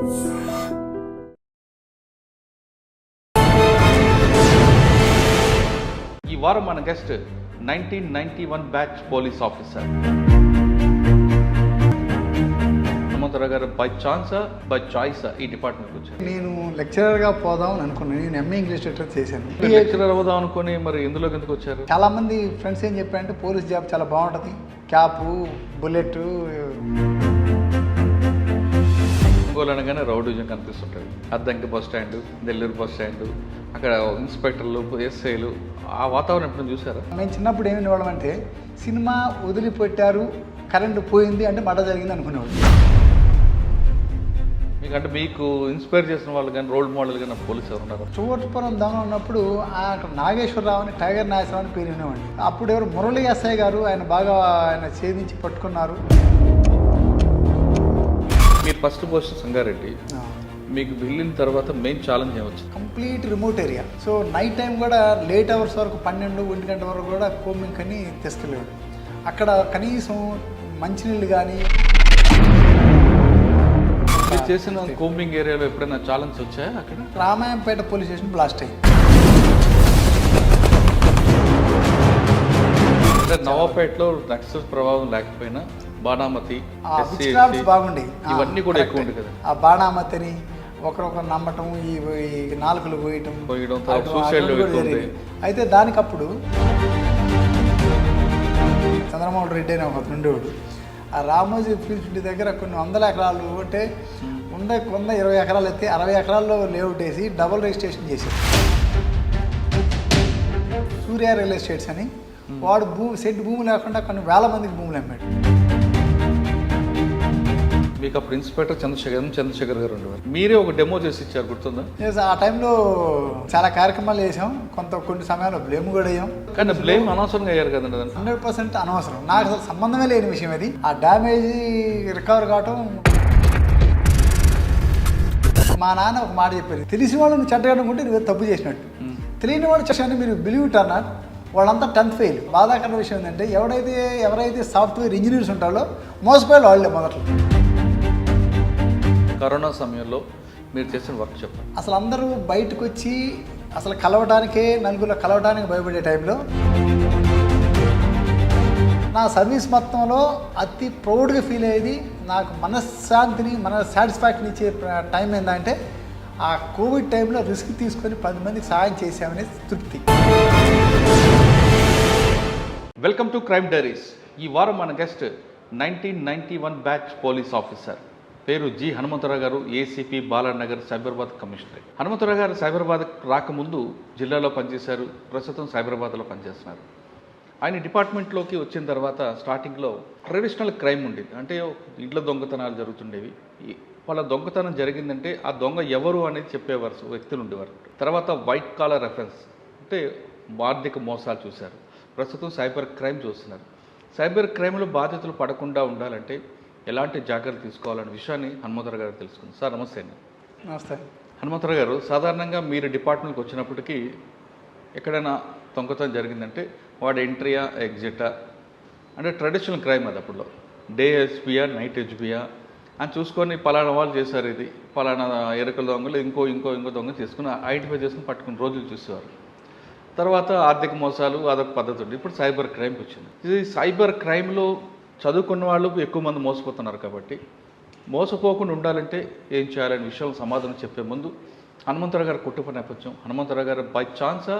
ఈ వారం మన guest 1991 batch police officer Hanumantharao గారు. బై ఛాన్సా బై చాయిసా ఈ డిపార్ట్మెంట్కి వచ్చారు? నేను లెక్చరర్గా పోదాం అని అనుకున్నాను. నేను ఎంఏ ఇంగ్లీష్ లిటరేచర్ చేశాను. లెక్చరర్ అవుదాం అనుకుని మరి ఎందులోకి ఎందుకు వచ్చారు? చాలామంది ఫ్రెండ్స్ ఏం చెప్పారంటే పోలీస్ జాబ్ చాలా బాగుంటుంది, క్యాపు, బుల్లెట్. ఒంగోలు అనగానే రౌడీజం కనిపిస్తుంటుంది. Addanki bus stand, Nellore bus stand, అక్కడ ఇన్స్పెక్టర్లు, ఎస్ఐలు, ఆ వాతావరణం ఎప్పుడు చూసారా? మేము చిన్నప్పుడు ఏమి వినేవాళ్ళం అంటే సినిమా వదిలిపెట్టారు, కరెంటు పోయింది అంటే మడ జరిగింది అనుకునేవాళ్ళు. మీకంటే మీకు ఇన్స్పైర్ చేసిన వాళ్ళు కానీ రోల్ మోడల్ కానీ పోలీసు ఎవరు ఉన్నారు? చోటుపురం దమనం ఉన్నప్పుడు అక్కడ నాగేశ్వరరావు అని, టైగర్ నాగేశ్వరరావు అని పేరు వినేవాడిని. అప్పుడు ఎవరు మురళీ ఎస్ఐ గారు, ఆయన బాగా ఛేదించి పట్టుకున్నారు. మీరు ఫస్ట్ పోస్ట్ సంగారెడ్డి, మీకు వెళ్ళిన తర్వాత మెయిన్ ఛాలెంజ్ ఏమొచ్చు? Complete remote area. So night time కూడా లేట్ అవర్స్ వరకు 12-1 గంట వరకు కూడా కోమింగ్ అని తెస్తలేడు. అక్కడ కనీసం మంచినీళ్ళు కానీ. మీరు చేసిన కోమింగ్ ఏరియాలో ఎప్పుడైనా ఛాలెంజ్ వచ్చాయా? అక్కడ రామాయంపేట పోలీస్ స్టేషన్ బ్లాస్ట్ అయింది. అంటే నవాపేటలో నక్సల్ ప్రభావం లేకపోయినా బాణామతి, బాగుండే, ఇవన్నీ కూడా ఎక్కువ ఉంది కదా. ఆ బాణామతిని ఒకరొకరు నమ్మటం, ఈ నాలుకలు పోయటం, అయితే దానికప్పుడు చంద్రమోహన్ రెడ్డి అని ఒక ఉండేవాడు. ఆ రామోజీ ఫిలిం దగ్గర కొన్ని 100 ఎకరాలు అంటే 120 ఎకరాలు అయితే 60 ఎకరాల్లో లేఅవుట్ వేసి డబుల్ రిజిస్ట్రేషన్ చేశారు. సూర్య రియల్ ఎస్టేట్స్ అని. వాడు సెట్ భూమి లేకుండా కొన్ని వేల మందికి భూములు అమ్మాడు. మీకు అప్పుడు ఇన్స్పెక్టర్ చంద్రశేఖర్ గారు ఉండేవారు. మీరే ఒక డెమో చేసి ఇచ్చారు, గుర్తుందా? ఆ టైంలో చాలా కార్యక్రమాలు చేసాం, కొన్ని సమయాల్లో బ్లేమ్ కూడా అయ్యాం. కానీ బ్లేమ్ అనవసరంగా అయ్యారు కదండి. 100% అనవసరం. నాకు అసలు సంబంధమే లేని విషయం అది. ఆ డ్యామేజ్ రికవర్ కావటం. మా నాన్న ఒక మాట చెప్పారు, తెలిసిన వాళ్ళు నువ్వు చెడ్డగా అనుకుంటే నువ్వు తప్పు చేసినట్టు, తెలియని వాళ్ళు చేసినట్టు మీరు బిలీవ్ ఇట్ ఆర్ నాట్, వాళ్ళంతా 10th ఫెయిల్. బాధాకరణ విషయం ఏంటంటే ఎవరైతే సాఫ్ట్వేర్ ఇంజనీర్స్ ఉంటారో మోసపోయారు వాళ్ళే మొదట్లో. కరోనా సమయంలో మీరు చేసిన వర్క్ చెప్పండి. అసలు అందరూ బయటకు వచ్చి అసలు నలుగురిలో కలవడానికి భయపడే టైంలో నా సర్వీస్ మొత్తంలో అతి ప్రౌడ్గా ఫీల్ అయ్యేది, నాకు మనశ్శాంతిని, సాటిస్ఫాక్షన్ ఇచ్చే టైం ఏంటంటే ఆ కోవిడ్ టైంలో రిస్క్ తీసుకొని 10 మందికి సహాయం చేశామనే తృప్తి. Welcome to crime diaries. ఈ వారం మన గెస్ట్ 1991 బ్యాచ్ పోలీస్ ఆఫీసర్, పేరు జి హనుమంతరావు గారు, ఏసీపీ బాలానగర్ సైబరాబాద్ కమిషనర్. హనుమంతరావు గారు సైబరాబాద్ రాకముందు జిల్లాలో పనిచేశారు, ప్రస్తుతం సైబరాబాద్లో పనిచేస్తున్నారు. ఆయన డిపార్ట్మెంట్లోకి వచ్చిన తర్వాత స్టార్టింగ్లో ట్రెడిషనల్ క్రైమ్ ఉండేది, అంటే ఇంట్లో దొంగతనాలు జరుగుతుండేవి. వాళ్ళ దొంగతనం జరిగిందంటే ఆ దొంగ ఎవరు అనేది చెప్పేవారు, వ్యక్తులు ఉండేవారు. తర్వాత వైట్ కాలర్ అఫెన్స్ అంటే ఆర్థిక మోసాలు చూశారు. ప్రస్తుతం సైబర్ క్రైమ్ చూస్తున్నారు. సైబర్ క్రైమ్లో బాధితులు పడకుండా ఉండాలంటే ఎలాంటి జాగ్రత్తలు తీసుకోవాలనే విషయాన్ని హనుమంతరావు గారు తెలుసుకుంది. సార్ నమస్తే అండి. నమస్తే. హనుమంతరావు గారు, సాధారణంగా మీరు డిపార్ట్మెంట్కి వచ్చినప్పటికీ ఎక్కడైనా దొంగతనం జరిగిందంటే వాడు ఎంట్రీయా ఎగ్జిటా అంటే ట్రెడిషనల్ క్రైమ్ అది. అప్పుడులో డే హెచ్బియా నైట్ హెచ్బియా అని చూసుకొని పలానా వాళ్ళు చేశారు, ఇది పలానా ఎరుకల దొంగలు ఇంకో దొంగ చేసుకుని ఐడెంటిఫై చేసుకుని పట్టుకుని రోజులు చూసేవారు. తర్వాత ఆర్థిక మోసాలు అదొక పద్ధతి ఉంది. ఇప్పుడు సైబర్ క్రైమ్కి వచ్చింది. ఇది సైబర్ క్రైమ్లో చదువుకున్న వాళ్ళు ఎక్కువ మంది మోసపోతున్నారు. కాబట్టి మోసపోకుండా ఉండాలంటే ఏం చేయాలనే విషయం సమాధానం చెప్పే ముందు హనుమంతరావు గారు కుటుంబ నేపథ్యం, హనుమంతరావు గారు బై ఛాన్సా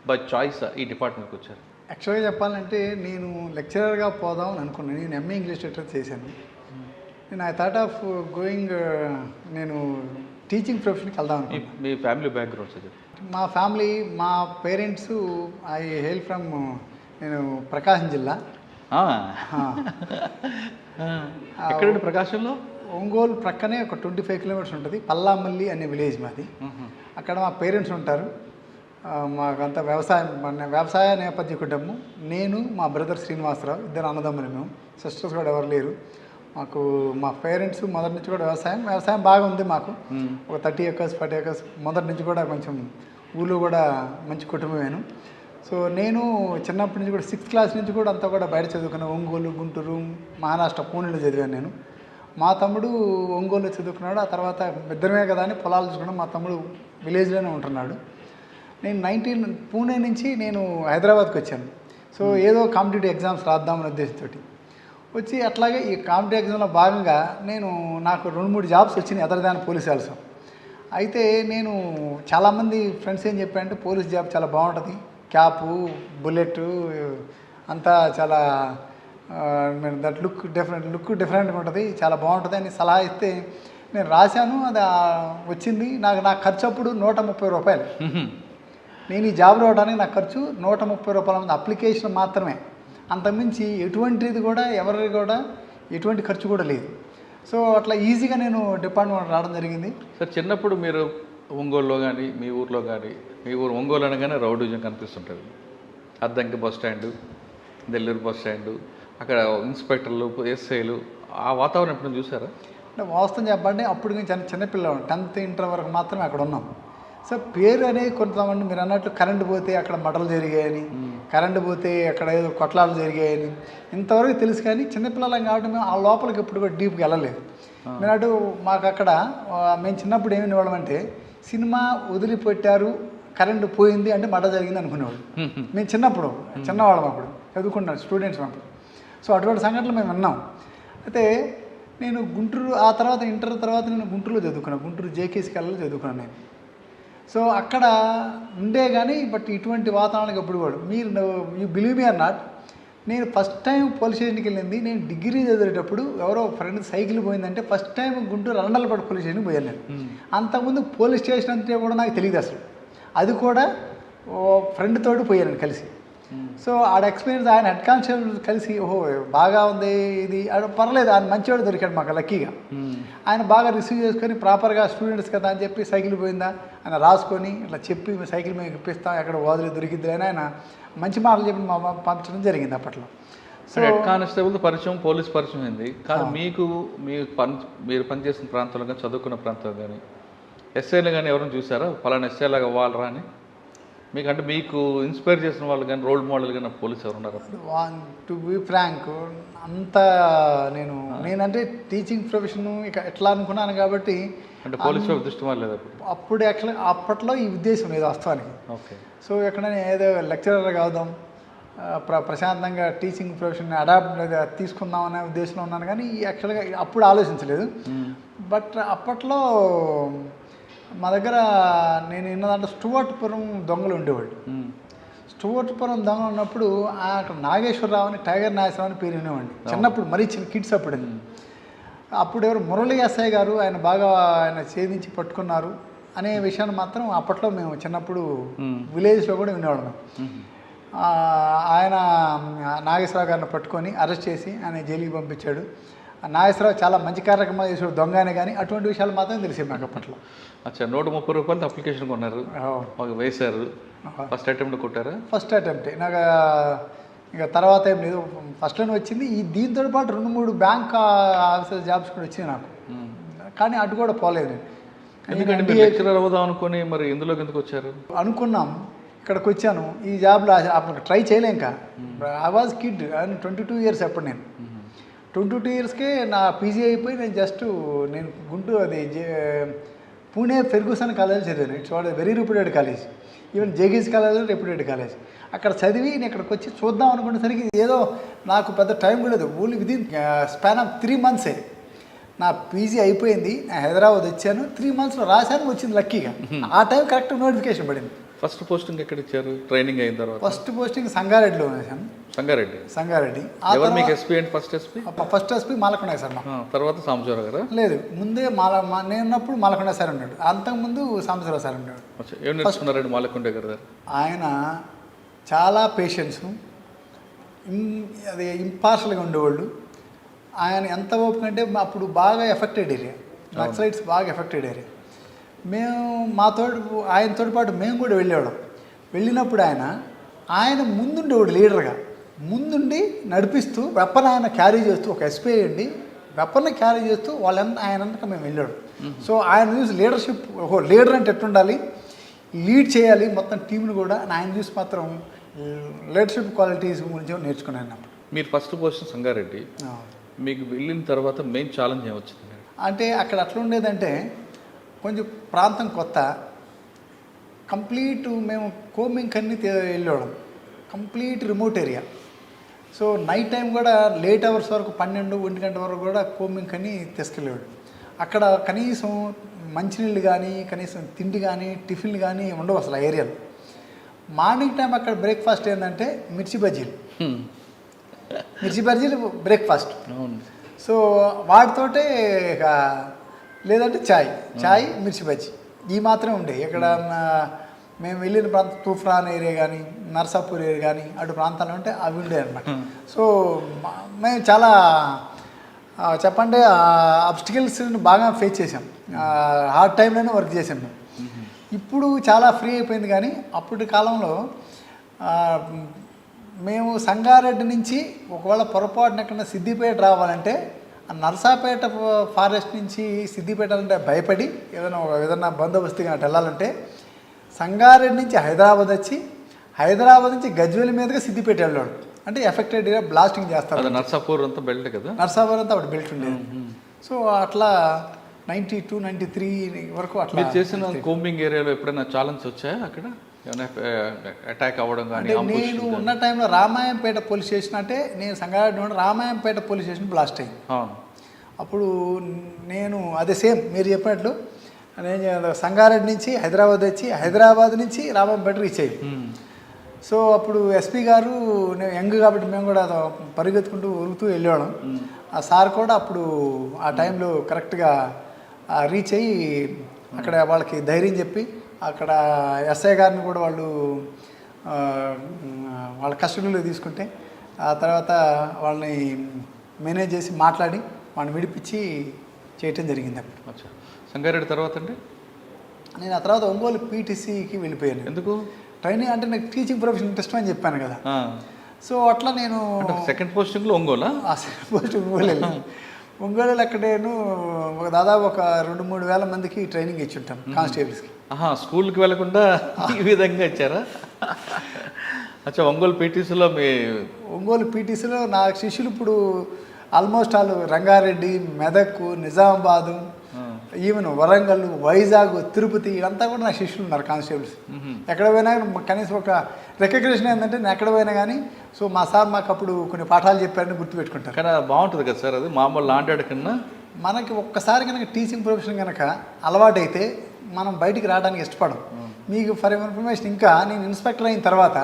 బై చాయిసా ఈ డిపార్ట్మెంట్కి వచ్చారు? యాక్చువల్గా చెప్పాలంటే నేను లెక్చరర్గా పోదాం అని అనుకున్నాను. నేను ఎంఏ ఇంగ్లీష్ లిటరేచర్ చేశాను. నేను ఐ థాట్ ఆఫ్ గోయింగ్, నేను టీచింగ్ ప్రొఫెషన్కి వెళ్దాం అనుకున్నాను. మీ ఫ్యామిలీ బ్యాక్గ్రౌండ్స్ అది? మా ఫ్యామిలీ, మా పేరెంట్స్, ఐ హెయిల్ ఫ్రమ్, నేను ప్రకాశం జిల్లా. ఎక్కడండి ప్రకాశంలో? ఒంగోలు ప్రక్కనే ఒక 25 కిలోమీటర్స్ ఉంటుంది, పల్లామల్లి అనే విలేజ్ మాది. అక్కడ మా పేరెంట్స్ ఉంటారు. మాకంతా వ్యవసాయ నేపథ్య కుటుంబం. నేను, మా బ్రదర్ శ్రీనివాసరావు, ఇద్దరు అన్నదమ్ములు. మేము సిస్టర్స్ కూడా ఎవరు లేరు మాకు. మా పేరెంట్స్ మొదటి నుంచి కూడా వ్యవసాయం బాగా ఉంది మాకు. ఒక 30 acres 40 acres మొదటి నుంచి కూడా కొంచెం ఊళ్ళో కూడా మంచి కుటుంబమేను. సో నేను చిన్నప్పటి నుంచి కూడా 6th క్లాస్ నుంచి కూడా అంతా కూడా బయట చదువుకున్నాను. ఒంగోలు, గుంటూరు, మహారాష్ట్ర, పూణేలో చదివాను నేను. మా తమ్ముడు ఒంగోలు చదువుకున్నాడు. ఆ తర్వాత ఇద్దరమే కదా అని పొలాలు చూసుకున్నాడు. మా తమ్ముడు విలేజ్లోనే ఉంటున్నాడు. నేను పూణే నుంచి నేను హైదరాబాద్కి వచ్చాను. సో ఏదో కాంపిటేటివ్ ఎగ్జామ్స్ రాద్దామనే ఉద్దేశంతో వచ్చి అట్లాగే ఈ కాంపిటేటివ్ ఎగ్జామ్లో భాగంగా నాకు 2-3 జాబ్స్ వచ్చినాయి అదర్ దాన్ పోలీస్ ఆల్సో. అయితే నేను చాలామంది ఫ్రెండ్స్ ఏం చెప్పారంటే పోలీస్ జాబ్ చాలా బాగుంటుంది, క్యాపు, బుల్లెట్ అంతా చాలా దట్ లుక్ డిఫరెంట్గా ఉంటుంది, చాలా బాగుంటుంది అని సలహా ఇస్తే నేను రాశాను. అది వచ్చింది. నా ఖర్చు అప్పుడు 130 రూపాయలు. నేను ఈ జాబ్ రావడానికి నా ఖర్చు 130 రూపాయల మంది అప్లికేషన్ మాత్రమే. అంతకుమించి ఎటువంటిది కూడా ఎవరికి కూడా ఎటువంటి ఖర్చు కూడా లేదు. సో అట్లా ఈజీగా నేను డిపార్ట్మెంట్ రావడం జరిగింది. సార్ చిన్నప్పుడు మీరు ఒంగోలులో కానీ మీ ఊర్లో కానీ, మీ ఊరు ఒంగోలు అనగానే రౌడీజం కనిపిస్తుంటుంది. Addanki bus stand, Nellore bus stand, అక్కడ ఇన్స్పెక్టర్లు, ఎస్ఐలు, ఆ వాతావరణం ఎప్పుడు చూసారా? అంటే వాస్తవం చెప్పండి, అప్పుడు నేను చిన్నపిల్లలు 10th ఇంటర్ వరకు మాత్రమే అక్కడ ఉన్నాం. సో పేరు అనేది కొంతమంది మీరు అన్నట్లు కరెంటు పోతే అక్కడ మటలు జరిగాయని, కరెంటు పోతే అక్కడ ఏదో కొట్లాటలు జరిగాయని ఇంతవరకు తెలుసు. కానీ చిన్నపిల్లలం కాబట్టి మేము ఆ లోపలికి ఎప్పుడు కూడా డీప్గా వెళ్ళలేదు. మీరు అటు మాకు అక్కడ మేము చిన్నప్పుడు ఏమి వినేవాళ్ళం అంటే సినిమా వదిలిపెట్టారు, కరెంటు పోయింది అంటే మట జరిగింది అనుకునేవాళ్ళు. మేము చిన్నవాళ్ళం అప్పుడు చదువుకున్నాం, స్టూడెంట్స్ అప్పుడు. సో అటువంటి సంఘటనలు మేము విన్నాం. అయితే నేను గుంటూరు, ఆ తర్వాత ఇంటర్ తర్వాత నేను గుంటూరులో చదువుకున్నాను. గుంటూరు జేకేసీ కాలేజీలో చదువుకున్నాను నేను. సో అక్కడ ఉండే కానీ బట్ ఇటువంటి వాతావరణానికి ఎప్పుడు కూడా you believe me or not, నేను ఫస్ట్ టైం పోలీస్ స్టేషన్కి వెళ్ళింది నేను డిగ్రీ చదివేటప్పుడు. ఎవరో ఫ్రెండ్ సైకిల్ పోయిందంటే first time Guntur Arundelpet police స్టేషన్కి పోయాను నేను. అంతకుముందు పోలీస్ స్టేషన్ అంటే కూడా నాకు తెలియదు అసలు. అది కూడా ఫ్రెండ్ తోటి పోయాను కలిసి. సో ఆడ ఎక్స్పీరియన్స్ ఆయన హెడ్ కానిస్టేబుల్ కలిసి ఓహో బాగా ఉంది ఇది పర్లేదు, ఆయన మంచివాడు దొరికాడు మాకు లక్కీగా. ఆయన బాగా రిసీవ్ చేసుకొని ప్రాపర్గా స్టూడెంట్స్ కదా అని చెప్పి సైకిల్ పోయిందా ఆయన రాసుకొని ఇట్లా చెప్పి సైకిల్ మీద ఇప్పిస్తాం, ఎక్కడ వదిలి దొరికిద్ది అని ఆయన మంచి మాటలు చెప్పి పంపించడం జరిగింది అప్పట్లో. సో హెడ్ కానిస్టేబుల్ పరిచయం, పోలీస్ పరిచయం అయింది. కానీ మీరు పనిచేసిన ప్రాంతంలో కానీ చదువుకున్న ప్రాంతంలో కానీ ఎస్ఐలు కానీ ఎవరైనా చూసారా ఫలానా ఎస్ఐలాగా అవ్వాలరా అని? మీకు ఇన్స్పైర్ చేసిన వాళ్ళు కానీ రోల్ మోడల్ కానీ పోలీస్ ఎవరు ఉన్నారు? టు బీ ఫ్రాంక్ అంత నేనంటే టీచింగ్ ప్రొఫెషన్ ఇక ఎట్లా అనుకున్నాను కాబట్టి అంటే పోలీస్ దృష్టి లేదు అప్పుడు అప్పట్లో ఈ ఉద్దేశం లేదు వాస్తవానికి. ఓకే. సో ఎక్కడైనా ఏదో లెక్చరర్ కావదాం, ప్రశాంతంగా టీచింగ్ ప్రొఫెషన్ అడాప్ట్ తీసుకుందాం అనే ఉద్దేశంలో ఉన్నాను. కానీ యాక్చువల్గా అప్పుడు ఆలోచించలేదు. బట్ అప్పట్లో మా దగ్గర నేను విన్న దాంట్లో స్టూవర్ట్పురం దొంగలు ఉండేవాళ్ళు. స్టూవర్ట్పురం దొంగలు ఉన్నప్పుడు అక్కడ నాగేశ్వరరావు అని, టైగర్ నాగేశ్వరరావు అని పేరు వినేవాడిని చిన్నప్పుడు, మరీ చిన్న కిడ్స్ అప్పుడు. అప్పుడు ఎవరు మురళీ ఎస్ఐ గారు ఆయన ఛేదించి పట్టుకున్నారు అనే విషయాన్ని మాత్రం అప్పట్లో మేము చిన్నప్పుడు విలేజ్లో కూడా వినేవాళ్ళం. ఆయన నాగేశ్వరరావు గారిని పట్టుకొని అరెస్ట్ చేసి ఆయన జైలుకి పంపించాడు. నాగేశ్వరరావు చాలా మంచి కార్యక్రమాలు చేసాడు దొంగ అని, కానీ అటువంటి విషయాలు మాత్రం తెలిసే మాకు అప్పట్లో. అచ్చా, 130 రూపాయలతో అప్లికేషన్ కొన్నారు, మాకు వేశారు. ఫస్ట్ అటెంప్ట్ కొట్టారా? First attempt. నాకు ఇక తర్వాత ఏం లేదు, ఫస్ట్లోనే వచ్చింది. దీంతో పాటు 2-3 బ్యాంక్ ఆఫీసర్ జాబ్స్ కూడా వచ్చినాయి నాకు, కానీ అటు కూడా పోలేదు. ఎందుకంటే లెక్చరర్ అవుదాం అనుకుని మరి ఎందులోకి ఎందుకు వచ్చారు? అనుకున్నాం, ఇక్కడికి వచ్చాను. ఈ జాబ్లో అప్పుడు ట్రై చేయలేం. ఇంకా ఐ వాజ్ కిడ్, 22 ఇయర్స్ అప్పుడు. నేను 22 ఇయర్స్కే నా పీజీ అయిపోయి నేను గుంటూరు పూణే ఫెర్గూసన్ కాలేజ్ చదివాను. It's what very reputed college. Even JKC college reputed college. అక్కడ చదివి నేను ఇక్కడికి వచ్చి చూద్దాం అనుకునేసరికి ఏదో నాకు పెద్ద టైం కూడా లేదు. ఓన్లీ విదిన్ స్పాన్ ఆఫ్ 3 మంత్సే నా పీజీ అయిపోయింది. నేను హైదరాబాద్ వచ్చాను, 3 మంత్స్లో రాశాను, వచ్చింది లక్కీగా. ఆ టైం కరెక్ట్ నోటిఫికేషన్ పడింది. ఫస్ట్ పోస్టింగ్ ఎక్కడ ఇచ్చారు ట్రైనింగ్ అయిన తర్వాత? ఫస్ట్ పోస్టింగ్ సంగారెడ్డిలో వేసాను. సంగారెడ్డి. మీకు SP and first SP Malakonda sir. తర్వాత సాంబశివరావు గారు? లేదు, ముందే నేను ఉన్నప్పుడు మాలకొండ సార్ ఉన్నాడు, అంతకుముందు సాంబశివరావు సార్ ఉన్నాడు. ఏం నేర్చుకున్నారండి మాలకొండ గారు? ఆయన చాలా పేషెన్స్, అది ఇంపార్షల్గా ఉండేవాళ్ళు. ఆయన ఎంత ఓపిక అంటే అప్పుడు బాగా ఎఫెక్టెడ్ ఏరియా, నక్సలైట్స్ బాగా ఎఫెక్టెడ్ ఏరియా. ఆయనతో పాటు మేము కూడా వెళ్ళేవాళ్ళం. వెళ్ళినప్పుడు ఆయన ముందుండేవాడు లీడర్గా, ముందుండి నడిపిస్తూ వెపన్ ఆయన క్యారీ చేస్తూ, ఒక ఎస్పీ అయ్యండి వెపన్ క్యారీ చేస్తూ ఆయనంతగా మేము వెళ్ళాడు. సో ఆయన చూసి లీడర్షిప్, లీడర్ అంటే ఎట్టుండాలి, లీడ్ చేయాలి మొత్తం టీంను కూడా. ఆయన చూసి మాత్రం లీడర్షిప్ క్వాలిటీస్ గురించి నేర్చుకున్నాను. మీరు ఫస్ట్ పోస్ట్ సంగారెడ్డి, మీకు వెళ్ళిన తర్వాత మెయిన్ ఛాలెంజ్ ఏమొచ్చింది? అంటే అక్కడ అట్లా ఉండేదంటే కొంచెం ప్రాంతం కొత్త, కంప్లీట్ మేము కోమింగ్ అన్ని వెళ్ళేవాళ్ళం, complete remote area. So night time కూడా లేట్ అవర్స్ వరకు 12-1 గంట వరకు కూడా కోమింగ్ అని తీసుకెళ్ళేవాడు. అక్కడ కనీసం మంచినీళ్ళు కానీ కనీసం తిండి కానీ టిఫిన్లు కానీ ఉండవు అసలు ఆ ఏరియాలో. మార్నింగ్ టైం అక్కడ బ్రేక్ఫాస్ట్ ఏంటంటే మిర్చి బజ్జీలు బ్రేక్ఫాస్ట్. సో వాటితోటే ఇక లేదంటే చాయ్ మిర్చి బజ్జీ ఈ మాత్రమే ఉండే. ఇక్కడ మేము వెళ్ళిన ప్రాంతం తూఫాన్ ఏరియా కానీ నర్సాపూర్ ఏరియా కానీ అటు ప్రాంతాలు ఉంటే అవి ఉండే అనమాట. సో మేము చాలా చెప్పండి అబ్స్టికల్స్ని బాగా ఫేస్ చేసాం, హార్డ్ టైంలోనే వర్క్ చేసాం మేము. ఇప్పుడు చాలా ఫ్రీ అయిపోయింది, కానీ అప్పటి కాలంలో మేము సంగారెడ్డి నుంచి ఒకవేళ పొరపాటున ఎక్కడ సిద్దిపేట రావాలంటే ఆ నర్సాపేట ఫారెస్ట్ నుంచి సిద్దిపేట అంటే భయపడి ఏదైనా బందోబస్తుగా అటు వెళ్ళాలంటే సంగారెడ్డి నుంచి హైదరాబాద్ వచ్చి హైదరాబాద్ నుంచి గజ్వేల్ మీదుగా సిద్దిపేట వెళ్ళాడు. అంటే ఎఫెక్టెడ్ ఏరియా బ్లాస్టింగ్ చేస్తారు. నర్సాపూర్ అంతా బెల్ట్ కదా, నర్సాపూర్ అంతా అప్పుడు బెల్ట్ ఉండేది. సో అట్లా 92-93 వరకు అట్లా. మీరు చేసిన కోంబింగ్ ఏరియాలో ఎప్పుడైనా ఛాలెంజ్ వచ్చాయా? అక్కడ ఏమైనా అటాక్ అవ్వడం కానీ? నేను ఉన్న టైంలో రామాయంపేట పోలీస్ స్టేషన్, అంటే నేను సంగారెడ్డి నుండి రామాయంపేట పోలీస్ స్టేషన్ బ్లాస్ట్ అయింది. అప్పుడు నేను అదే సేమ్ మీరు చెప్పినట్లు నేను సంగారెడ్డి నుంచి హైదరాబాద్ వచ్చి హైదరాబాద్ నుంచి రామాయంపేట రీచ్ అయ్యి. సో అప్పుడు ఎస్పీ గారు, నేను యంగ్ కాబట్టి మేము కూడా పరిగెత్తుకుంటూ ఉరుకుతూ వెళ్ళేవాళ్ళం. ఆ సార్ కూడా అప్పుడు ఆ టైంలో కరెక్ట్గా రీచ్ అయ్యి అక్కడ వాళ్ళకి ధైర్యం చెప్పి అక్కడ ఎస్ఐ గారిని కూడా వాళ్ళు వాళ్ళ కస్టడీలో తీసుకుంటే ఆ తర్వాత వాళ్ళని మేనేజ్ చేసి మాట్లాడి వాళ్ళని విడిపించి చేయటం జరిగింది. అప్పుడు సంగారెడ్డి తర్వాత అండి నేను ఆ తర్వాత ఒంగోలు పీటీసీకి వెళ్ళిపోయాను. ఎందుకు? ట్రైనింగ్ అంటే నాకు టీచింగ్ ప్రొఫెషన్ ఇంట్రెస్ట్ అని చెప్పాను కదా. సో అట్లా నేను సెకండ్ పోస్టింగ్లో ఒంగోలా? సెకండ్ పోస్టింగ్ ఒంగోలు అక్కడ నేను దాదాపు ఒక 2-3 వేల మందికి ట్రైనింగ్ ఇచ్చి ఉంటాను కానిస్టేబుల్స్కి. స్కూల్కి వెళ్ళకుండా ఈ విధంగా ఇచ్చారా? అచ్చా, ఒంగోలు పీటీసీలో ఒంగోలు పీటీసీలో నా శిష్యులు ఇప్పుడు ఆల్మోస్ట్ వాళ్ళు రంగారెడ్డి, మెదక్, నిజామాబాదు, ఈవెన్ వరంగల్, వైజాగ్, తిరుపతి ఇదంతా కూడా నా శిష్యులు ఉన్నారు కానిస్టేబుల్స్. ఎక్కడ పోయినా కనీసం ఒక రికగ్నిషన్ ఏంటంటే నేను ఎక్కడ పోయినా కానీ సో మా సార్ మాకు అప్పుడు కొన్ని పాఠాలు చెప్పారని గుర్తుపెట్టుకుంటారు. కానీ బాగుంటుంది కదా సార్, అది మామూలు లాంటి కన్నా మనకి ఒక్కసారి కనుక టీచింగ్ ప్రొఫెషన్ కనుక అలవాటైతే మనం బయటికి రావడానికి ఇష్టపడం. మీకు ఫర్ ఇన్ఫర్మేషన్, ఇంకా నేను ఇన్స్పెక్టర్ అయిన తర్వాత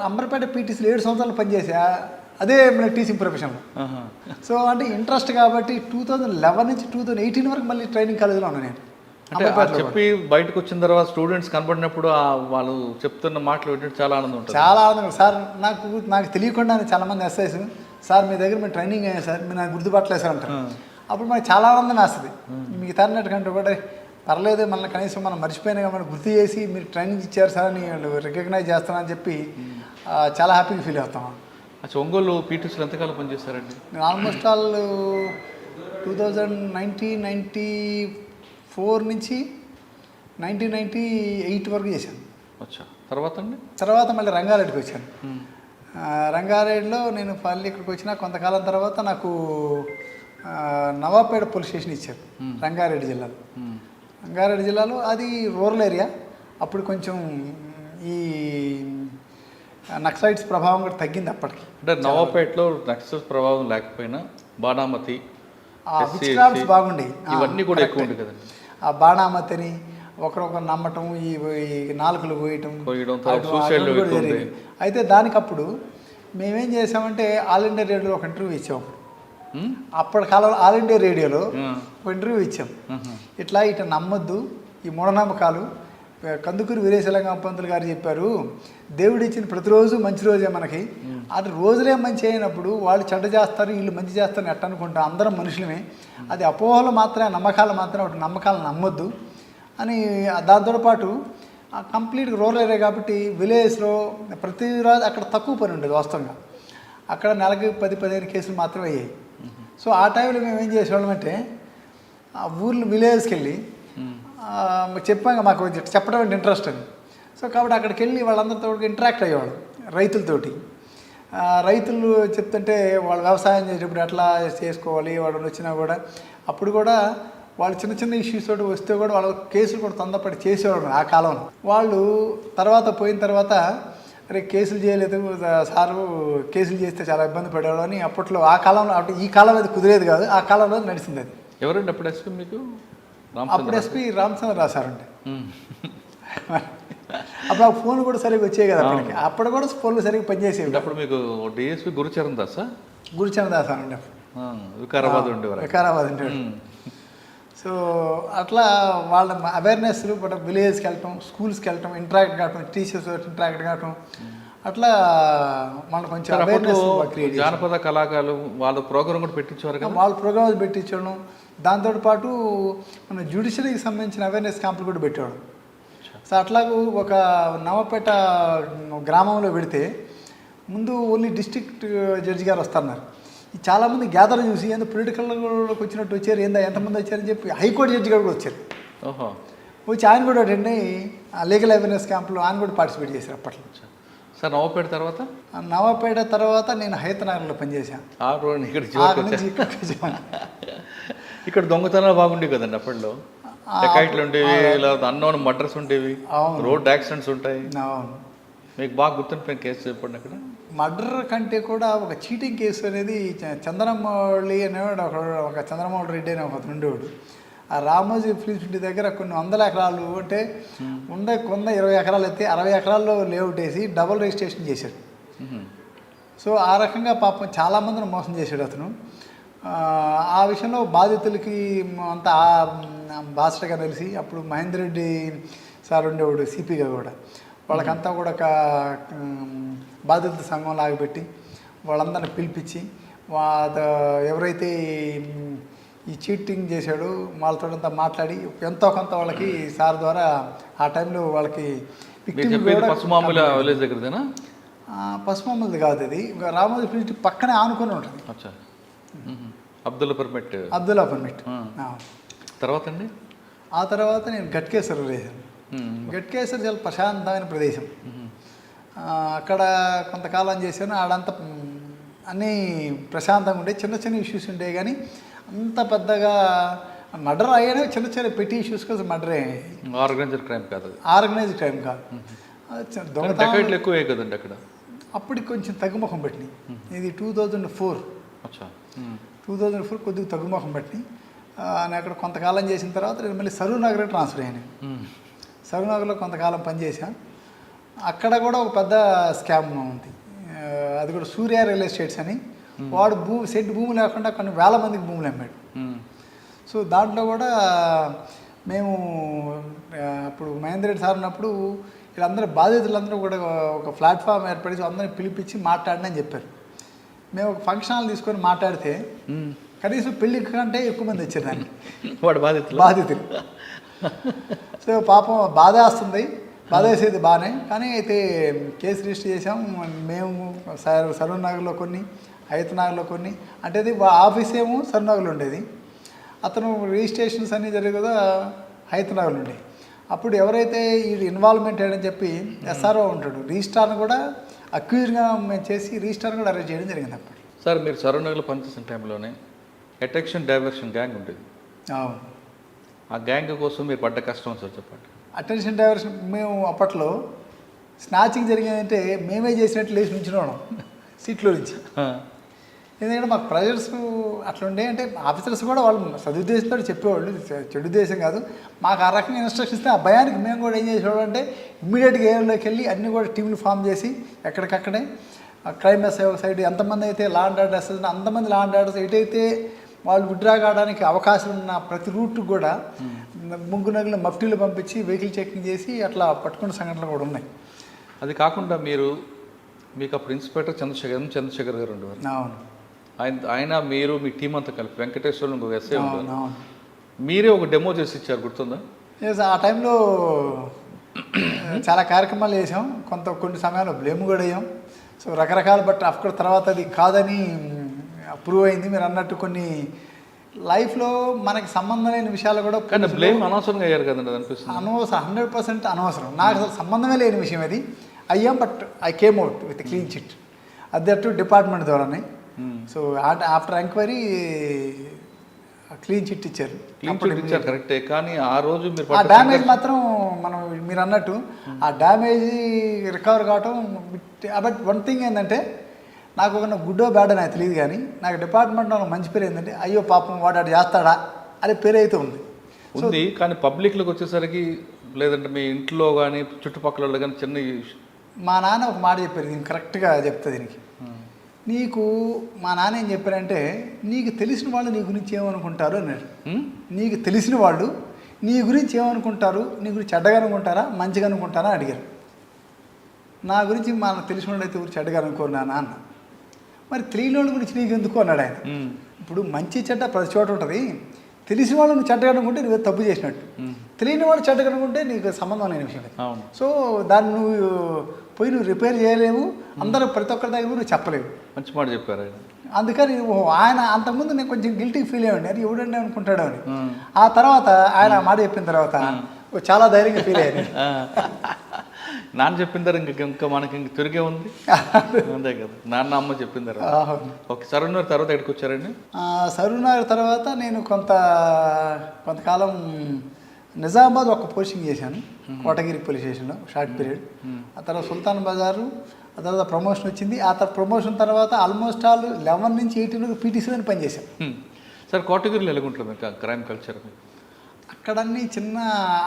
అంబర్పేట పీటీసీలో 7 సంవత్సరాలు పనిచేసా, అదే మన టీచింగ్ ప్రొఫెషన్లో. సో అంటే ఇంట్రెస్ట్ కాబట్టి 2011 నుంచి 2018 వరకు మళ్ళీ ట్రైనింగ్ కాలేజీలో ఉన్నాను నేను. చెప్పి బయటకు వచ్చిన తర్వాత స్టూడెంట్స్ కనపడినప్పుడు వాళ్ళు చెప్తున్న మాటలు వింటే చాలా ఆనందం ఉంటుంది. చాలా ఆనందం సార్. నాకు తెలియకుండానే చాలామంది ఎస్ఐస్ సార్ మీ దగ్గర మీరు ట్రైనింగ్ అయ్యారు సార్, మీరు నాకు గుర్తుపట్టలేదు సార్ అంటారు. అప్పుడు మనకి చాలా ఆనందం వేస్తుంది. మీకు తరినట్టుకంటే కూడా పర్లేదు, మనల్ని కనీసం మనం మర్చిపోయినా మనం గుర్తు చేసి మీరు ట్రైనింగ్ ఇచ్చారు సార్ అని వాళ్ళు రికగ్నైజ్ చేస్తానని చెప్పి చాలా హ్యాపీగా ఫీల్ అవుతాం. అచ్చా, ఒంగోలు పీటీసీలో ఎంతకాలం పనిచేస్తారండి? నేను ఆల్మోస్ట్ ఆల్ 1994 నుంచి 1998 వరకు చేశాను. అచ్చా, తర్వాత అండి? తర్వాత మళ్ళీ రంగారెడ్డికి వచ్చాను. రంగారెడ్డిలో నేను మళ్ళీ ఇక్కడికి వచ్చిన కొంతకాలం తర్వాత నాకు నవాపేట పోలీస్ స్టేషన్ ఇచ్చారు రంగారెడ్డి జిల్లాలో. రంగారెడ్డి జిల్లాలో అది రూరల్ ఏరియా. అప్పుడు కొంచెం ఈ నక్సలైట్స్ ప్రభావం కూడా తగ్గింది అప్పటికి. అంటే నవాపేటలో నక్సలైట్స్ ప్రభావం లేకపోయినా బాణామతి, విచ్క్రాఫ్ట్స్ బాగుండేవి, ఇవన్నీ కూడా ఎక్కువ ఉంది కదండి. ఆ బాణామతిని ఒకరొకరు నమ్మటం, ఈ నాలుకలు పోయటం. అయితే దానికప్పుడు మేమేం చేసామంటే ఆల్ ఇండియా రేడియోలో ఒక ఇంటర్వ్యూ ఇచ్చాం. అప్పటి కాలంలో ఆల్ ఇండియా రేడియోలో ఒక ఇంటర్వ్యూ ఇచ్చాం. ఇట్లా నమ్మొద్దు, ఈ మూఢనమ్మకాలు. కందుకూరి వీరేశలింగం పంతులు గారు చెప్పారు, దేవుడు ఇచ్చిన ప్రతిరోజు మంచి రోజే మనకి. అది రోజులే మంచి అయినప్పుడు వాళ్ళు చెడ్డ చేస్తారు, వీళ్ళు మంచి చేస్తారని ఎట్ట అనుకుంటాం. అందరం మనుషులమే. అది అపోహలు మాత్రమే, నమ్మకాలు మాత్రమే. ఒకటి నమ్మకాలను నమ్మొద్దు అని. దాంతోపాటు కంప్లీట్గా రూరల్ ఏరియా కాబట్టి విలేజ్లో ప్రతిరోజు అక్కడ తక్కువ పని ఉండేది వాస్తవంగా. అక్కడ నెలకి 10-15 కేసులు మాత్రమే అయ్యాయి. సో ఆ టైంలో మేము ఏం చేసేవాళ్ళమంటే ఆ ఊర్లో విలేజ్కి వెళ్ళి చెప్పాక మాకు చెప్పడం అంటే ఇంట్రెస్ట్ అని. సో కాబట్టి అక్కడికి వెళ్ళి వాళ్ళందరితో ఇంటరాక్ట్ అయ్యేవాడు, రైతులతోటి. రైతులు చెప్తుంటే వాళ్ళు వ్యవసాయం చేసేటప్పుడు ఎట్లా చేసుకోవాలి వాడు వచ్చినా కూడా అప్పుడు కూడా వాళ్ళు చిన్న చిన్న ఇష్యూస్ తోటి వస్తే కూడా వాళ్ళు కేసులు కూడా తొందరపడి చేసేవాడు ఆ కాలంలో. వాళ్ళు తర్వాత పోయిన తర్వాత అరే కేసులు చేయలేదు సారు, కేసులు చేస్తే చాలా ఇబ్బంది పడేవాడు అని అప్పట్లో ఆ కాలంలో, అంటే ఈ కాలం అది కుదిరేది కాదు, ఆ కాలంలో నడిచింది అది. ఎవరండి అప్పుడు ఎస్పీ మీకు? అప్పుడు ఎస్పీ రామచంద్ర సార్ ఉండే. అప్పుడు ఆ ఫోన్ కూడా సరిగ్గా వచ్చాయి కదా అప్పటికి, అప్పుడు కూడా ఫోన్లు సరిగ్గా పనిచేసేవి. అప్పుడు మీకు డిఎస్పీ గురుచరణ్ దాసా? గురుచరణ్ దాస్ అని ఉండే, వికారాబాద్ ఉండేవారు. వికారాబాద్ ఉండేవాడు. సో అట్లా వాళ్ళ అవేర్నెస్లు బట్ విలేజ్కి వెళ్ళటం, స్కూల్స్కి వెళ్ళటం, ఇంటరాక్ట్ కావటం, టీచర్స్ ఇంటరాక్ట్ కావటం, అట్లా మనం కొంచెం అవేర్నెస్ క్రియేట్. జానపద కళాకారులు వాళ్ళ ప్రోగ్రామ్ కూడా పెట్టించేవారు కదా, వాళ్ళ ప్రోగ్రామ్స్ పెట్టించడం. దాంతోపాటు మన జ్యుడిషియరీకి సంబంధించిన అవేర్నెస్ క్యాంపులు కూడా పెట్టేవాడు. సో అట్లాగూ ఒక నవపేట గ్రామంలో పెడితే ముందు ఓన్లీ డిస్ట్రిక్ట్ జడ్జి గారు వస్తున్నారు. చాలామంది గ్యాదర్ చూసి ఏందో పొలిటికల్లోకి వచ్చినట్టు వచ్చారు, ఏందా ఎంతమంది వచ్చారని చెప్పి హైకోర్టు జడ్జి గారు కూడా వచ్చారు. వచ్చి ఆయన కూడా అటెండ్ అయ్యి లీగల్ అవేర్నెస్ క్యాంపులో ఆయన కూడా పార్టిసిపేట్ చేశారు అప్పట్లో. సార్ నవపేట తర్వాత? నవపేట తర్వాత నేను హైతనగర్లో పనిచేశాను. ఇక్కడ దొంగతనాలు బాగుండేవి కదండి అప్పట్లో, డకాయిట్లు ఉండేవి, లేదా అన్నోన్ మర్డర్స్ ఉండేవి, రోడ్ యాక్సిడెంట్స్ ఉంటాయి. మీకు బాగా గుర్తుండిపోయిన కేసు చెప్పండి. అక్కడ మర్డర్ కంటే కూడా ఒక చీటింగ్ కేసు అనేది చంద్రమౌళి అనేవాడు, ఒక చంద్రమౌళి రెడ్డి అనే ఒక ఉండేవాడు. ఆ రామోజీ ఫిలిమ్స్ ఇంటి దగ్గర కొన్ని వందల ఎకరాలు, అంటే కొంద 20 ఎకరాలు అయితే 60 ఎకరాల్లో లేఅవుట్ వేసి డబుల్ రిజిస్ట్రేషన్ చేశాడు. సో ఆ రకంగా పాపం చాలామందిని మోసం చేశాడు అతను. ఆ విషయంలో బాధితులకి అంతా బాసటగా తెలిసి అప్పుడు మహేందర్ రెడ్డి సార్ ఉండేవాడు సిపిగా కూడా, వాళ్ళకంతా కూడా ఒక బాధితుల సంఘం లాగబెట్టి వాళ్ళందరిని పిలిపించి ఎవరైతే ఈ చీటింగ్ చేశాడో వాళ్ళతోంతా మాట్లాడి ఎంతో కొంత వాళ్ళకి సార్ ద్వారా ఆ టైంలో వాళ్ళకి పసుమామలది కాదు, అది రామోజీ ఫిలిం పక్కనే ఆనుకొని ఉంటుంది. అబ్దుల్లా పర్మిట్. తర్వాత అండి, ఆ తర్వాత నేను గట్కేసర్ వేసాను. గట్కేసర్ చాలా ప్రశాంతమైన ప్రదేశం. అక్కడ కొంతకాలం చేశాను. ఆడంతా అన్నీ ప్రశాంతంగా ఉండే, చిన్న చిన్న ఇష్యూస్ ఉండేవి కానీ అంత పెద్దగా మర్డర్ అయ్యానే, చిన్న చిన్న పెట్టి ఇష్యూస్ కోసం మర్డర్ అయ్యాయి. ఆర్గనైజ్డ్ క్రైమ్ కాదు, ఆర్గనైజ్డ్ క్రైమ్ కాదు. దొంగతనాలు ఎక్కువ కదండి అక్కడ. అప్పటికి కొంచెం తగ్గుముఖం పట్టినాయి. ఇది 2004 కొద్దిగా తగ్గుముఖం పట్టినాయి. నేను అక్కడ కొంతకాలం చేసిన తర్వాత నేను మళ్ళీ సరూర్ నగర్కి ట్రాన్స్ఫర్ అయ్యాను. సరూర్ నగర్లో కొంతకాలం పనిచేశాను. అక్కడ కూడా ఒక పెద్ద స్కామ్ ఉంది. అది కూడా సూర్య రియల్ ఎస్టేట్స్ అని, వాడు సెట్ భూమి లేకుండా కొన్ని వేల మందికి భూములు అమ్మాడు. సో దాంట్లో కూడా మేము అప్పుడు మహేందర్ రెడ్డి సార్ ఉన్నప్పుడు వీళ్ళందరూ బాధితులందరూ కూడా ఒక ప్లాట్ఫామ్ ఏర్పడి అందరినీ పిలిపించి మాట్లాడని చెప్పారు. మేము ఒక ఫంక్షన్ హాల్ తీసుకొని మాట్లాడితే కనీసం పెళ్లి కంటే ఎక్కువ మంది వచ్చారు దానికి, వాడు బాధితులు. సో పాపం బాధ వస్తుంది, బాధ వేసేది బాగానే. కానీ అయితే కేసు రిజిస్టర్ చేసాం మేము సరూర్ నగర్లో కొన్ని, హైతనగర్లో కొన్ని. అంటే అది ఆఫీస్ ఏమో సరూర్ నగర్లో ఉండేది, అతను రిజిస్ట్రేషన్స్ అన్నీ జరిగే కదా హైతనగర్లో ఉండేవి. అప్పుడు ఎవరైతే ఈ ఇన్వాల్వ్మెంట్ అయ్యాడని చెప్పి ఎస్ఆర్ఓ ఉంటాడు, రిజిస్ట్రార్ని కూడా అక్యూజ్గా మేము చేసి రిజిస్ట్రార్ని కూడా అరెస్ట్ చేయడం జరిగింది. అప్పుడు సార్ మీరు సరూర్ నగర్లో పనిచేసిన టైంలోనే అట్రాక్షన్ డైవర్షన్ గ్యాంగ్ ఉండేది. ఆ గ్యాంగ్ కోసం మీరు పడ్డ కష్టం సార్ చెప్పండి. అటెన్షన్ డైవర్షన్ మేము అప్పట్లో స్నాచింగ్ జరిగిందంటే మేమే చేసినట్లు లేచి నుంచున్నాం సీట్లో నుంచి. ఎందుకంటే మాకు ప్రెజర్స్ అట్లా ఉండే, అంటే ఆఫీసర్స్ కూడా వాళ్ళు సదుద్దేశంతో చెప్పేవాళ్ళు, చెడు ఉద్దేశం కాదు. మాకు ఆ రకంగా ఇన్స్ట్రక్షన్స్ ఇస్తే ఆ భయానికి మేము కూడా ఏం చేసేవాళ్ళం అంటే ఇమ్మీడియట్గా ఏరియాలోకి వెళ్ళి అన్నీ కూడా టీంలు ఫామ్ చేసి ఎక్కడికక్కడే క్రైమ్ ఎస్ఐ ఒక సైడ్ ఎంతమంది అయితే లా అండ్ ఆర్డర్ ఎస్ఐ అంతమంది లా అండ్ ఆర్డర్స్ ఎటైతే వాళ్ళు విత్డ్రా కావడానికి అవకాశం ఉన్న ప్రతి రూట్ కూడా ముగ్గు నగలు మఫ్టీలు పంపించి వెహికల్ చెకింగ్ చేసి అట్లా పట్టుకున్న సంఘటనలు కూడా ఉన్నాయి. అది కాకుండా మీకు అప్పుడు ఇన్స్పెక్టర్ చంద్రశేఖర్ గారు ఉండేవారు. అవును. ఆయన మీరు మీ టీం అంతా కలిపి వెంకటేశ్వర్లు ఇంకొక ఎస్ఐ ఉండేవారు. మీరే ఒక డెమో చేసి ఇచ్చారు, గుర్తుందా? ఆ టైంలో చాలా కార్యక్రమాలు చేసాం, కొన్ని సమయాల్లో బ్లేమ్ కూడా అయ్యాం. సో రకరకాల బట్ అఫ్కోర్స్ తర్వాత అది కాదని ప్రూవ్ అయింది. మీరు అన్నట్టు కొన్ని లైఫ్లో మనకి సంబంధం లేని విషయాలు కూడా బ్లేమ్ అనవసరంగా అయ్యారు కదండి, అనిపిస్తుంది. 100% అనవసరం. నాకు అసలు సంబంధమే లేని విషయం అది అయ్యాం. But I came out with clean chit. అది డిపార్ట్మెంట్ ద్వారానే. So after enquiry clean chit ఇచ్చారు. కరెక్టే, కానీ ఆ రోజు ఆ డ్యామేజ్ మాత్రం మనం మీరు అన్నట్టు ఆ డ్యామేజ్ రికవర్ కావటం. బట్ వన్ థింగ్ ఏంటంటే నాకు ఒక గుడ్డో బ్యాడ్ నాకు తెలియదు, కానీ నాకు డిపార్ట్మెంట్లో మంచి పేరు ఏంటంటే అయ్యో పాపం వాడు అటు చేస్తాడా అనే పేరు అయితే ఉంది. కానీ పబ్లిక్లోకి వచ్చేసరికి లేదంటే మీ ఇంట్లో కానీ చుట్టుపక్కల కానీ చిన్న మా నాన్న ఒక మాట చెప్పారు, దీనికి కరెక్ట్గా చెప్తా దీనికి. నీకు మా నాన్న ఏం చెప్పారంటే నీకు తెలిసిన వాళ్ళు నీ గురించి ఏమనుకుంటారు అన్నాడు. నీకు తెలిసిన వాళ్ళు నీ గురించి ఏమనుకుంటారు, నీ గురించి చెడ్డగా అనుకుంటారా మంచిగా అనుకుంటారా అడిగారు. నా గురించి మనకు తెలిసిన వాళ్ళు అయితే ఊరు చెడ్డగా అనుకోరు నాన్న అన్న. మరి తెలియని వాళ్ళ గురించి నీకు ఎందుకు అన్నాడు ఆయన. ఇప్పుడు మంచి చెడ్డ ప్రతి చోట ఉంటుంది. తెలిసిన వాళ్ళు నువ్వు చెడ్డగా అనుకుంటే నువ్వు తప్పు చేసినట్టు, తెలియని వాళ్ళు చెడ్డగా అనుకుంటే నీకు సంబంధం లేని విషయం. సో దాన్ని నువ్వు రిపేర్ చేయలేవు, అందరూ ప్రతి ఒక్కరి దగ్గర నువ్వు చెప్పలేవు. మంచి మాట చెప్పారు ఆయన. అందుకని ఆయన అంతకుముందు నేను కొంచెం గిల్టీ ఫీల్ అయ్యండి, అది ఎవడండి అనుకుంటాడు అని. ఆ తర్వాత ఆయన మాట చెప్పిన తర్వాత చాలా ధైర్యంగా ఫీల్ అయ్యాను. నాన్న చెప్పిన తర్వాత ఇంకా మనకి ఇంక తిరిగే ఉంది అంతే కదా. నాన్న అమ్మ చెప్పిన తర్వాత ఓకే. సరూనగర్ తర్వాత ఎక్కడికి వచ్చారండి? సరూనగర్ తర్వాత నేను కొంతకాలం నిజామాబాద్ ఒక పోస్టింగ్ చేశాను, కోటగిరి పోలీస్ స్టేషన్లో షార్ట్ పీరియడ్. ఆ తర్వాత సుల్తాన్ బజారు, ఆ తర్వాత ప్రమోషన్ వచ్చింది. ఆ తర్వాత ప్రమోషన్ తర్వాత ఆల్మోస్ట్ ఆల్ 11 నుంచి 18 వరకు పీటీసీలో పనిచేశాను. సార్ కోటగిరిలో ఎలాగుంటుంది క్రైమ్ కల్చర్? అక్కడన్నీ చిన్న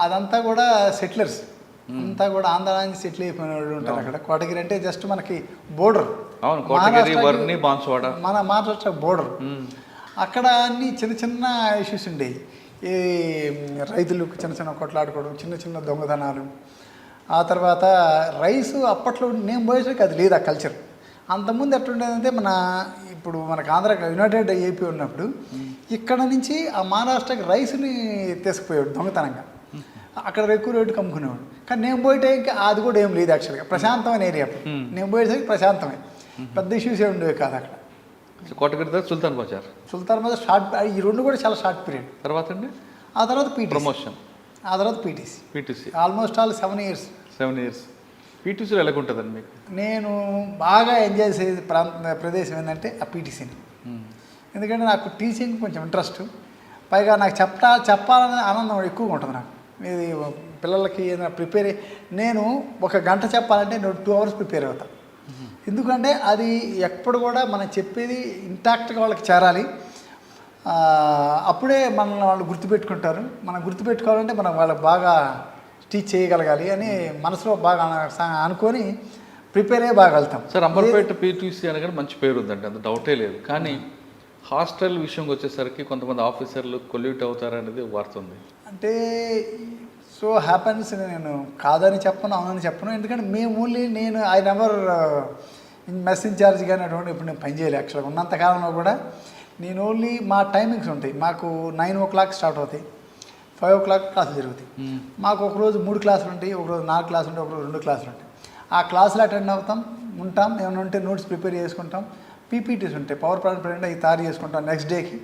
అదంతా కూడా సెటిలర్స్ అంతా కూడా ఆంధ్ర నుంచి సెటిల్ అయిపోయిన వాళ్ళు ఉంటారు అక్కడ. కోటగిరి అంటే జస్ట్ మనకి బోర్డర్, మన మహారాష్ట్ర బోర్డర్. అక్కడ అన్ని చిన్న చిన్న ఇష్యూస్ ఉండేవి. ఈ రైతులకు చిన్న చిన్న కొట్లాడుకోవడం, చిన్న చిన్న దొంగతనాలు. ఆ తర్వాత రైస్ అప్పట్లో నేను పోయేసరికి అది లేదు ఆ కల్చర్. అంతకుముందు ఎట్లుండేదంటే ఇప్పుడు మనకు ఆంధ్ర యునైటెడ్ ఏపీ ఉన్నప్పుడు ఇక్కడ నుంచి ఆ మహారాష్ట్రకి రైస్ని తీసుకుపోయాడు దొంగతనంగా. అక్కడ ఎక్కువ రేటుకి అమ్ముకునేవాడు. కానీ నేను పోయేటే ఇంకా అది కూడా ఏం లేదు యాక్చువల్గా. ప్రశాంతమైన ఏరియా. నేను పోయేసరికి ప్రశాంతమే, పెద్ద ఇష్యూస్ ఏ ఉండేవి కాదు అక్కడ. కోటగిరి తర్వాత సుల్తాన్ బజార్ షార్ట్, ఈ రెండు కూడా చాలా షార్ట్ పీరియడ్. తర్వాత అండి ఆ తర్వాత ప్రమోషన్, ఆ తర్వాత పీటీసీ ఆల్మోస్ట్ ఆల్ 7 years. పీటీసీలో ఎలాగుంటుందండి మీకు? నేను బాగా ఎంజాయ్ చేసే ప్రదేశం ఏంటంటే ఆ పీటీసీని. ఎందుకంటే నాకు టీచింగ్ కొంచెం ఇంట్రెస్ట్, పైగా నాకు చెప్పాలనే ఆనందం ఎక్కువగా ఉంటుంది నాకు. ఇది పిల్లలకి ఏదైనా ప్రిపేర్ నేను 1 గంట చెప్పాలంటే నేను 2 hours ప్రిపేర్ అవుతాను. ఎందుకంటే అది ఎప్పుడు కూడా మనం చెప్పేది ఇంటాక్ట్గా వాళ్ళకి చేరాలి. అప్పుడే మనల్ని వాళ్ళు గుర్తుపెట్టుకుంటారు. మనం గుర్తుపెట్టుకోవాలంటే మనం వాళ్ళకి బాగా టీచ్ చేయగలగాలి అని మనసులో బాగా అనుకొని ప్రిపేర్ అయ్యి బాగా వెళ్తాం. సార్ అంబర్పేట పీటీసీ అనగానే మంచి పేరు ఉందండి, అంత డౌటే లేదు. కానీ హాస్టల్ విషయంకి వచ్చేసరికి కొంతమంది ఆఫీసర్లు కొల్యూట్ అవుతారనేది వార్తుంది. అంటే సో హ్యాపన్స్, నేను కాదని చెప్పను, అవునని చెప్పను. ఎందుకంటే నేను ఐ నెవర్ మెస్ ఇన్ఛార్జ్ కానీ అటువంటి ఇప్పుడు నేను పనిచేయలేదు. యాక్చువల్గా ఉన్నంతకాలంలో కూడా నేను ఓన్లీ మా టైమింగ్స్ ఉంటాయి. మాకు 9 o'clock స్టార్ట్ అవుతాయి, 5 o'clock క్లాసులు జరుగుతాయి. మాకు ఒకరోజు 3 క్లాసులు ఉంటాయి, ఒకరోజు 4 క్లాసులు ఉంటాయి, ఒకరోజు 2 క్లాసులు ఉంటాయి. ఆ క్లాసులు అటెండ్ ఉంటాం, ఏమైనా ఉంటే నోట్స్ ప్రిపేర్ చేసుకుంటాం. పీపీటీస్ ఉంటాయి, పవర్ పాయింట్ ప్రెజెంట్ అవి తయారు చేసుకుంటాం నెక్స్ట్ డేకి.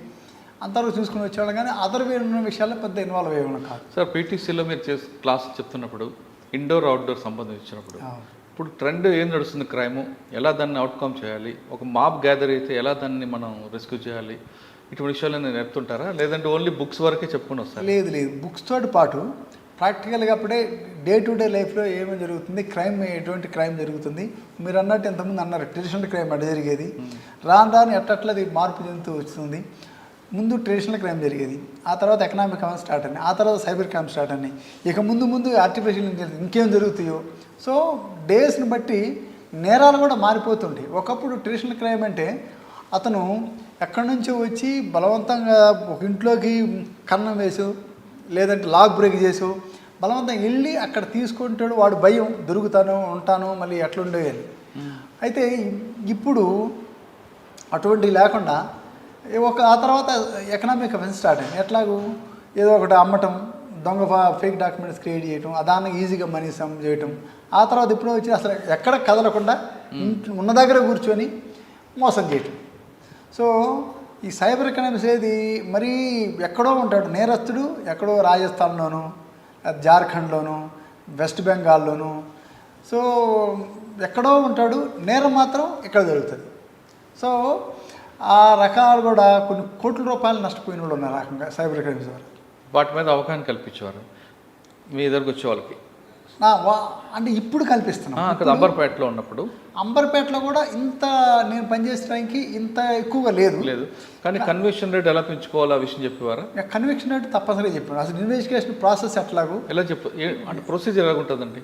అంతవరకు చూసుకుని వచ్చేవాళ్ళం, కానీ అదర్ వే ఉన్న విషయాల్లో పెద్ద ఇన్వాల్వ్ అయ్యేవాళ్ళం కాదు. సార్ పీటీసీలో మీరు క్లాస్ చెప్తున్నప్పుడు ఇండోర్ అవుట్డోర్ సంబంధించినప్పుడు ఇప్పుడు ట్రెండ్ ఏం నడుస్తుంది క్రైము, ఎలా దాన్ని అవుట్కమ్ చేయాలి, ఒక మాబ్ గ్యాదర్ అయితే ఎలా దాన్ని మనం రెస్క్యూ చేయాలి, ఇటువంటి విషయాలు నేను నేర్పుతుంటారా, లేదంటే ఓన్లీ బుక్స్ వరకే చెప్పుకుని వస్తాను? లేదు, బుక్స్ తోటి పాటు ప్రాక్టికల్గా అప్పుడే డే టు డే లైఫ్లో ఏమేమి జరుగుతుంది, క్రైమ్ ఎటువంటి క్రైమ్ జరుగుతుంది. మీరు అన్నట్టు ఎంతమంది అన్నారు ట్రెడిషనల్ క్రైమ్ అడ్డ జరిగేది, రాను ఎట్టట్లది మార్పు చెందుతూ వస్తుంది. ముందు ట్రెడిషనల్ క్రైమ్ జరిగేది, ఆ తర్వాత ఎకనామిక్ క్రైమ్ స్టార్ట్ అయినాయి, ఆ తర్వాత సైబర్ క్రైమ్ స్టార్ట్ అయినాయి, ఇక ముందు ఆర్టిఫిషియల్ ఇంటెలిజెన్స్ ఇంకేం జరుగుతాయో. సో డేస్ని బట్టి నేరాలు కూడా మారిపోతుంటాయి. ఒకప్పుడు ట్రెడిషనల్ క్రైమ్ అంటే అతను ఎక్కడి నుంచో వచ్చి బలవంతంగా ఒక ఇంట్లోకి కన్నం వేసు, లేదంటే లాక్ బ్రేక్ చేసు బలవంతంగా వెళ్ళి అక్కడ తీసుకుంటాడు. వాడు భయం, దొరుకుతాను ఉంటాను మళ్ళీ ఎట్లుండేయాలి. అయితే ఇప్పుడు అటువంటివి లేకుండా ఆ తర్వాత ఎకనామిక్ అఫెన్స్ స్టార్ట్ అయింది. ఎట్లాగూ ఏదో ఒకటి అమ్మటం, దొంగ ఫేక్ డాక్యుమెంట్స్ క్రియేట్ చేయటం, దానికి ఈజీగా మనీ సమ్ చేయటం. ఆ తర్వాత ఇప్పుడు వచ్చి అసలు ఎక్కడ కదలకుండా ఉన్న దగ్గర కూర్చొని మోసం చేయటం. సో ఈ సైబర్ ఎకనామిక్స్ ఏది మరీ ఎక్కడో ఉంటాడు నేరస్తుడు, ఎక్కడో రాజస్థాన్లోను, జార్ఖండ్లోను, వెస్ట్ బెంగాల్లోను, సో ఎక్కడో ఉంటాడు, నేరం మాత్రం ఇక్కడ జరుగుతుంది. సో ఆ రకాలు కూడా కొన్ని కోట్ల రూపాయలు నష్టపోయిన వాళ్ళు ఉన్నారు ఆ రకంగా సైబర్ క్రైమ్స్ ద్వారా. వాటి మీద అవగాహన కల్పించేవారు మీ దగ్గరకు వచ్చే వాళ్ళకి? అంటే ఇప్పుడు కల్పిస్తున్నాం. అక్కడ అంబర్పేటలో ఉన్నప్పుడు, అంబర్పేటలో కూడా ఇంత నేను పనిచేసడానికి ఇంత ఎక్కువగా లేదు. కానీ కన్విక్షన్ రేట్ ఎలా పెంచుకోవాలో ఆ విషయం చెప్పేవారా? కన్విక్షన్ రేట్ తప్పనిసరిగా చెప్పాను. అసలు ఇన్వెస్టిగేషన్ ప్రాసెస్ ఎట్లాగో ఎలా అంటే ప్రొసీజర్ ఎలా ఉంటుందండి?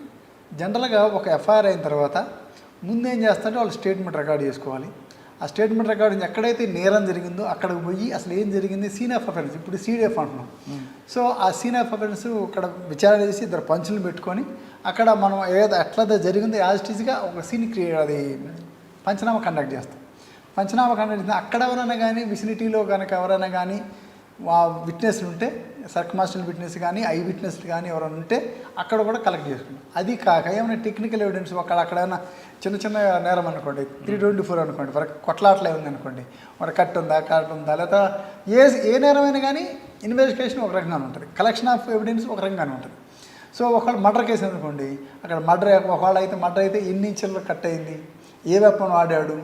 జనరల్గా ఒక ఎఫ్ఐఆర్ అయిన తర్వాత ముందేం చేస్తారంటే వాళ్ళు స్టేట్మెంట్ రికార్డ్ చేసుకోవాలి. ఆ స్టేట్మెంట్ రికార్డ్ ఎక్కడైతే నేరం జరిగిందో అక్కడికి పోయి అసలు ఏం జరిగింది, సీన్ ఆఫ్ అఫెన్స్, ఇప్పుడు CDF అంటున్నాం. సో ఆ సీన్ ఆఫ్ అఫెన్స్ అక్కడ విచారణ చేసి ఇద్దరు పంచులు పెట్టుకొని అక్కడ మనం ఎట్లా జరిగిందో యాజ్ ఇట్ ఈజ్గా ఒక సీన్ అది పంచనామా కండక్ట్ చేస్తాం. పంచనామా కండక్ట్ చేస్తే అక్కడ ఎవరైనా కానీ విసినిటీలో కనుక ఎవరైనా కానీ విట్నెస్లు ఉంటే, సర్కమాస్టల్ విట్నెస్ కానీ ఐ విట్నెస్లు కానీ ఎవరైనా ఉంటే అక్కడ కూడా కలెక్ట్ చేసుకుంటాం. అది కాక ఏమైనా టెక్నికల్ ఎవిడెన్స్ అక్కడైనా చిన్న నేరం అనుకోండి, 324 అనుకోండి, వరకు కొట్లాట్లే ఉంది అనుకోండి, మరి కట్ ఉందా లేదా ఏ నేరమైనా కానీ ఇన్వెస్టిగేషన్ ఒక రకంగానే ఉంటుంది, కలెక్షన్ ఆఫ్ ఎవిడెన్స్ ఒక రకంగానే ఉంటుంది. సో ఒకళ్ళు మర్డర్ కేసు అనుకోండి, అక్కడ ఒకవేళ అయితే మర్డర్ అయితే ఎన్ని ఇంచుల్లో కట్ అయింది, ఏ వెపన్ వాడాడు,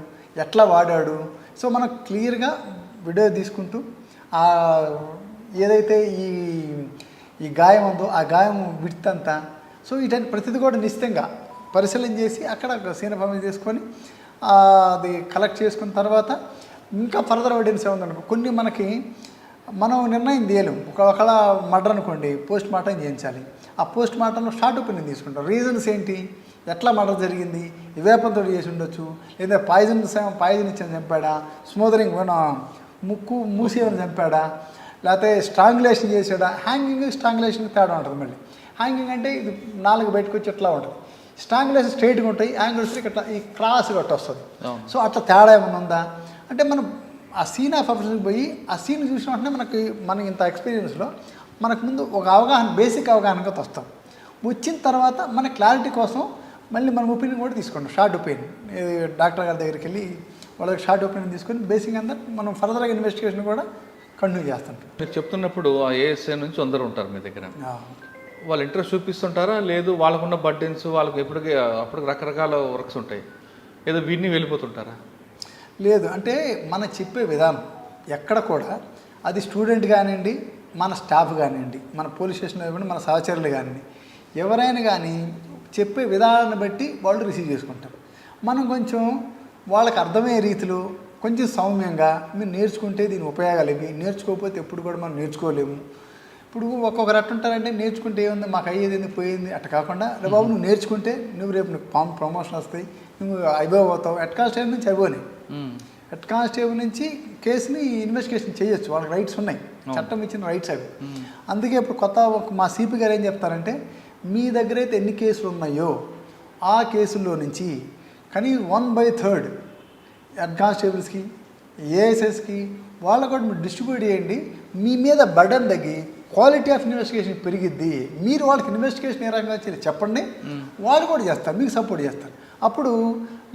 ఎట్లా వాడాడు, సో మనం క్లియర్గా వీడియో తీసుకుంటూ ఏదైతే ఈ గాయం ఉందో ఆ గాయం విడ్త్ అంతా, సో ఇటువంటి ప్రతిదీ కూడా నిశ్చితంగా పరిశీలన చేసి అక్కడ సీన్ ఫామ్ చేసుకొని అది కలెక్ట్ చేసుకున్న తర్వాత ఇంకా ఫర్దర్ ఎవిడెన్స్ ఏముందనుకో కొన్ని మనం నిర్ణయం చేయలేము. ఒకవేళ మర్డర్ అనుకోండి, పోస్ట్ మార్టం చేయించాలి. ఆ పోస్ట్ మార్టంలో షార్ట్ ఒపీనియన్ తీసుకుంటాం. రీజన్స్ ఏంటి, ఎట్లా మర్డర్ జరిగింది, వేపంతో చేసి ఉండొచ్చు, లేదా పాయిజన్ ఇచ్చి చంపాడా, స్మోదరింగ్ ముక్కు మూసేమని చంపాడా, లేకపోతే స్ట్రాంగులేషన్ చేసాడా. హ్యాంగింగ్ స్ట్రాంగులేషన్కి తేడా ఉంటుంది. మళ్ళీ హ్యాంగింగ్ అంటే ఇది 4 బయటకు వచ్చి ఎట్లా ఉంటుంది, స్ట్రాంగులేషన్ స్ట్రైట్గా ఉంటాయి, యాంగిల్స్ ఇట్లా ఈ క్రాస్ గట్ట వస్తుంది. సో అట్లా తేడా ఏమైనా ఉందా అంటే మనం ఆ సీన్ ఆఫ్ అఫెన్స్కి పోయి ఆ సీన్ చూసిన వెంటనే మనకి ఇంత ఎక్స్పీరియన్స్లో మనకు ముందు ఒక అవగాహన, బేసిక్ అవగాహనగా వస్తాం. వచ్చిన తర్వాత మన క్లారిటీ కోసం మళ్ళీ మనం ఒపీనియన్ కూడా తీసుకుంటాం, షార్ట్ ఒపీనియన్. డాక్టర్ గారి దగ్గరికి వెళ్ళి వాళ్ళకి షార్ట్ ఒపీనియన్ తీసుకొని బేసిక్ అంతా మనం ఫర్దర్గా ఇన్వెస్టిగేషన్ కూడా కంటిన్యూ చేస్తుంటాం. మీరు చెప్తున్నప్పుడు ఆ ఏఎస్ఐ నుంచి అందరూ ఉంటారు మీ దగ్గర, వాళ్ళు ఇంట్రెస్ట్ చూపిస్తుంటారా, లేదు వాళ్ళకున్న బర్డెన్స్ వాళ్ళకి అప్పటికి రకరకాల వర్క్స్ ఉంటాయి, ఏదో వీడిని వెళ్ళిపోతుంటారా? లేదు, అంటే మనం చెప్పే విధానం ఎక్కడ కూడా అది స్టూడెంట్ కానివ్వండి, మన స్టాఫ్ కానివ్వండి, మన పోలీస్ స్టేషన్లో కానివ్వండి, మన సహచరులు కానివ్వండి, ఎవరైనా కానీ చెప్పే విధానాన్ని బట్టి వాళ్ళు రిసీవ్ చేసుకుంటారు. మనం కొంచెం వాళ్ళకి అర్థమయ్యే రీతిలో కొంచెం సౌమ్యంగా మీరు నేర్చుకుంటే దీని ఉపయోగాలు ఇవి, నేర్చుకోకపోతే ఎప్పుడు కూడా మనం నేర్చుకోలేము. ఇప్పుడు ఒక్కొక్కరు అట్టుంటారంటే నేర్చుకుంటే ఏముంది, మాకు అయ్యేది ఏంది పోయింది అట్ట కాకుండా, రే బాబు నువ్వు నేర్చుకుంటే నువ్వు రేపు నీకు ప్రమోషన్ వస్తాయి, నువ్వు అయిపోయి అవుతావు. హెడ్ కానిస్టేబుల్ నుంచి అయిపోయి హెడ్ కానిస్టేబుల్ నుంచి కేసుని ఇన్వెస్టిగేషన్ చేయొచ్చు, వాళ్ళకి రైట్స్ ఉన్నాయి, చట్టం ఇచ్చిన రైట్స్ అవి. అందుకే ఇప్పుడు మా సిపి గారు ఏం చెప్తారంటే, మీ దగ్గర అయితే ఎన్ని కేసులు ఉన్నాయో ఆ కేసుల్లో నుంచి కానీ 1/3 హెడ్ కానిస్టేబుల్స్కి, ఏఎస్ఎస్కి వాళ్ళకు కూడా మీరు డిస్ట్రిబ్యూట్ చేయండి. మీ మీద బర్డన్ తగ్గి క్వాలిటీ ఆఫ్ ఇన్వెస్టిగేషన్ పెరిగిద్ది. మీరు వాళ్ళకి ఇన్వెస్టిగేషన్ ఏ రకంగా చేయాలి చెప్పండి, వాళ్ళు కూడా చేస్తారు, మీకు సపోర్ట్ చేస్తారు. అప్పుడు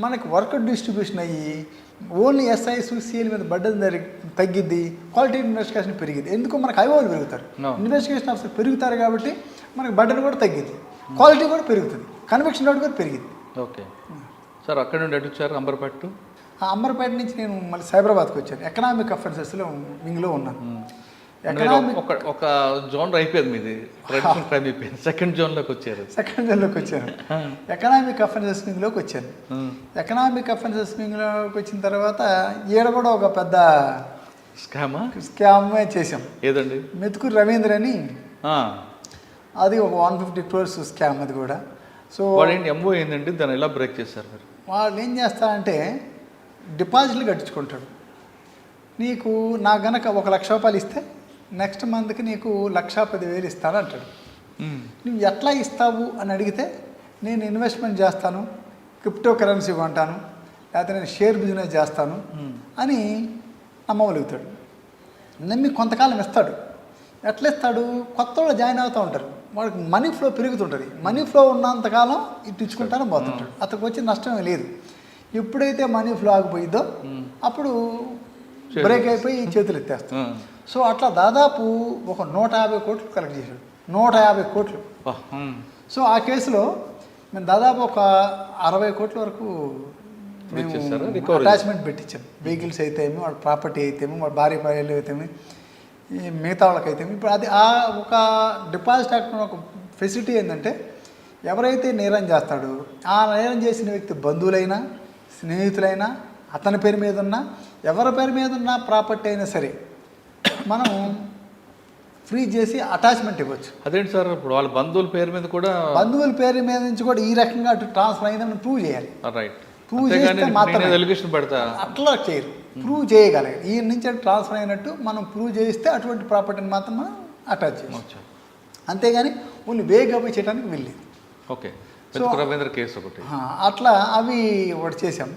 మనకి వర్క్ డిస్ట్రిబ్యూషన్ అయ్యి ఓన్లీ ఎస్ఐస్ సిఎల్ మీద బర్డన్ తగ్గిద్ది, క్వాలిటీ ఇన్వెస్టిగేషన్ పెరిగిద్ది. ఎందుకు మనకు హైవాళ్ళు పెరుగుతారు, ఇన్వెస్టిగేషన్ ఆఫీసర్ పెరుగుతారు కాబట్టి మనకి బర్డన్ కూడా తగ్గిద్ది, క్వాలిటీ కూడా పెరుగుతుంది, కన్విక్షన్ రేట్ కూడా పెరిగిద్ది. ఓకే సార్, అక్కడ నుండి ఎటు వచ్చారు? అంబర్పేట. అంబర్పేట నుంచి నేను మళ్ళీ సైబరాబాద్కి వచ్చాను, ఎకనామిక్ అఫెన్సెస్లో వింగ్లో ఉన్నాను. ఒక జోన్ అయిపోయింది మీది, క్రైమ్ అయిపోయింది, సెకండ్ జోన్లోకి వచ్చారు. ఎకనామిక్ అఫెన్సెస్ వింగ్లోకి వచ్చాను. ఎకనామిక్ అఫెన్సెస్ వింగ్లోకి వచ్చిన తర్వాత ఈడ కూడా ఒక పెద్ద స్కామ్ చేసాం. ఏదండి? మెతుకూరు రవీంద్ర అని, అది ఒక 150 crores స్కామ్. అది కూడా సో ఎంఓ ఏంటంటే దాన్ని ఎలా బ్రేక్ చేస్తారు మీరు? వాళ్ళు ఏం చేస్తారంటే డిపాజిట్లు కట్టించుకుంటాడు. నీకు నా గనక 1 లక్ష రూపాయలు ఇస్తే నెక్స్ట్ మంత్కి నీకు 1,10,000 ఇస్తాను అంటాడు. నువ్వు ఎట్లా ఇస్తావు అని అడిగితే, నేను ఇన్వెస్ట్మెంట్ చేస్తాను, క్రిప్టో కరెన్సీ కొంటాను, లేకపోతే నేను షేర్ బిజినెస్ చేస్తాను అని నమ్మగలుగుతాడు. నమ్మి కొంతకాలం ఇస్తాడు. ఎట్లా ఇస్తాడు, కొత్త వాళ్ళు జాయిన్ అవుతూ ఉంటారు, వాడికి మనీ ఫ్లో పెరుగుతుంటుంది. మనీ ఫ్లో ఉన్నంతకాలం ఇటు ఇచ్చుకుంటానే పోతుంటాడు, అతనికి వచ్చి నష్టమే లేదు. ఎప్పుడైతే మనీ ఫ్లో ఆగిపోయిద్దో అప్పుడు బ్రేక్ అయిపోయి చేతులు ఎత్తేస్తాం. సో అట్లా దాదాపు ఒక 150 కోట్లు కలెక్ట్ చేశాడు, 150 కోట్లు. సో ఆ కేసులో మేము దాదాపు ఒక 60 కోట్ల వరకు మేము ఇచ్చేసారా? Recovery అటాచ్మెంట్ పెట్టించాం. వెహికల్స్ అయితేమి, వాళ్ళ ప్రాపర్టీ అయితేమి, వాళ్ళ భార్య భార్యలు అయితేమి, ఈ మిగతా వాళ్ళకైతేమి. ఇప్పుడు అది ఆ ఒక డిపాజిట్ యాక్ట్ ఒక ఫెసిలిటీ ఏంటంటే ఎవరైతే నేరం చేస్తాడో ఆ నేరం చేసిన వ్యక్తి బంధువులైనా స్నేహితులైనా అతని పేరు మీద ఉన్న ఎవరి పేరు మీద ఉన్న ప్రాపర్టీ అయినా సరే మనం ఫ్రీజ్ చేసి అటాచ్మెంట్ ఇవ్వచ్చు. అదేంటి సార్, ఇప్పుడు వాళ్ళ బంధువుల పేరు మీద కూడా బంధువుల పేరు మీద నుంచి కూడా ఈ రకంగా అటు ట్రాన్స్ఫర్ అయిందని ప్రూవ్ చేయాలి. రైట్, ప్రూవ్ చేస్తే మాత్రమే, ఎలిగేషన్ పెడతా అట్లా చేయరు. ప్రూవ్ చేయగలగాలి. ఈ నుంచి అటు ట్రాన్స్ఫర్ అయినట్టు మనం ప్రూవ్ చేస్తే అటువంటి ప్రాపర్టీని మాత్రం మనం అటాచ్ చేయవచ్చు. అంతేగాని ఓన్లీ వేగ చేయడానికి వెళ్ళేది. ఓకే, రవీంద్ర కేసు ఒకటి అట్లా అవి ఒకటి చేసాం.